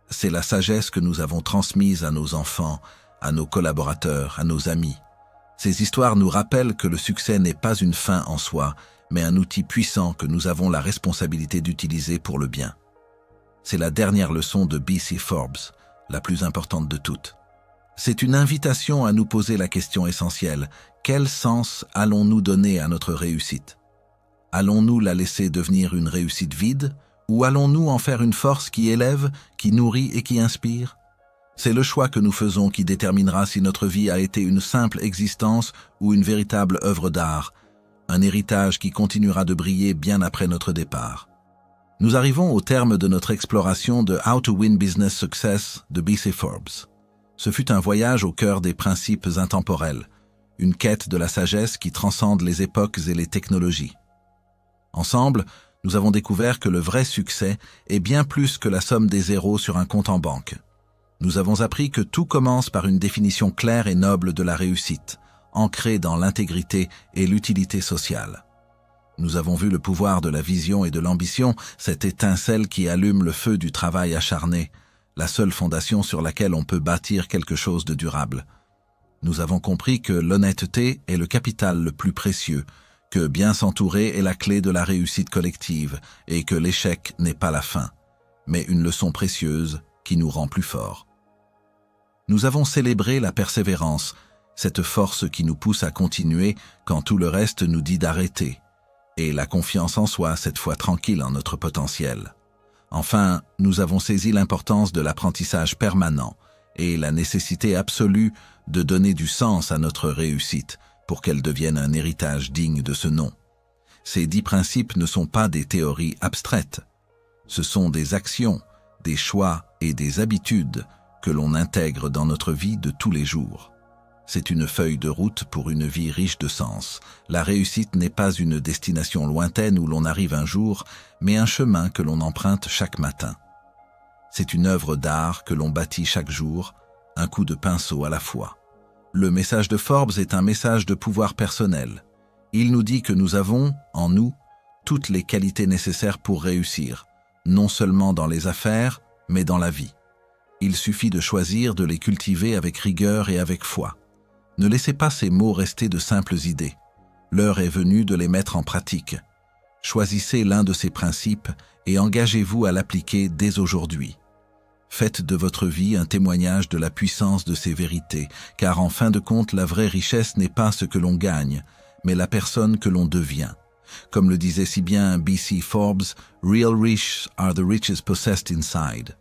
C'est la sagesse que nous avons transmise à nos enfants, à nos collaborateurs, à nos amis. Ces histoires nous rappellent que le succès n'est pas une fin en soi, mais un outil puissant que nous avons la responsabilité d'utiliser pour le bien. C'est la dernière leçon de B.C. Forbes, la plus importante de toutes. C'est une invitation à nous poser la question essentielle: quel sens allons-nous donner à notre réussite? Allons-nous la laisser devenir une réussite vide, ou allons-nous en faire une force qui élève, qui nourrit et qui inspire? C'est le choix que nous faisons qui déterminera si notre vie a été une simple existence ou une véritable œuvre d'art, un héritage qui continuera de briller bien après notre départ. Nous arrivons au terme de notre exploration de How to Win Business Success de B.C. Forbes. Ce fut un voyage au cœur des principes intemporels, une quête de la sagesse qui transcende les époques et les technologies. Ensemble, nous avons découvert que le vrai succès est bien plus que la somme des zéros sur un compte en banque. Nous avons appris que tout commence par une définition claire et noble de la réussite, ancrée dans l'intégrité et l'utilité sociale. Nous avons vu le pouvoir de la vision et de l'ambition, cette étincelle qui allume le feu du travail acharné, la seule fondation sur laquelle on peut bâtir quelque chose de durable. Nous avons compris que l'honnêteté est le capital le plus précieux, que bien s'entourer est la clé de la réussite collective et que l'échec n'est pas la fin, mais une leçon précieuse qui nous rend plus forts. Nous avons célébré la persévérance, cette force qui nous pousse à continuer quand tout le reste nous dit d'arrêter, et la confiance en soi, cette fois tranquille en notre potentiel. Enfin, nous avons saisi l'importance de l'apprentissage permanent et la nécessité absolue de donner du sens à notre réussite pour qu'elle devienne un héritage digne de ce nom. Ces 10 principes ne sont pas des théories abstraites. Ce sont des actions, des choix et des habitudes que l'on intègre dans notre vie de tous les jours. C'est une feuille de route pour une vie riche de sens. La réussite n'est pas une destination lointaine où l'on arrive un jour, mais un chemin que l'on emprunte chaque matin. C'est une œuvre d'art que l'on bâtit chaque jour, un coup de pinceau à la fois. Le message de Forbes est un message de pouvoir personnel. Il nous dit que nous avons, en nous, toutes les qualités nécessaires pour réussir, non seulement dans les affaires, mais dans la vie. Il suffit de choisir de les cultiver avec rigueur et avec foi. Ne laissez pas ces mots rester de simples idées. L'heure est venue de les mettre en pratique. Choisissez l'un de ces principes et engagez-vous à l'appliquer dès aujourd'hui. Faites de votre vie un témoignage de la puissance de ces vérités, car en fin de compte, la vraie richesse n'est pas ce que l'on gagne, mais la personne que l'on devient. Comme le disait si bien B.C. Forbes, « Real rich are the riches possessed inside ».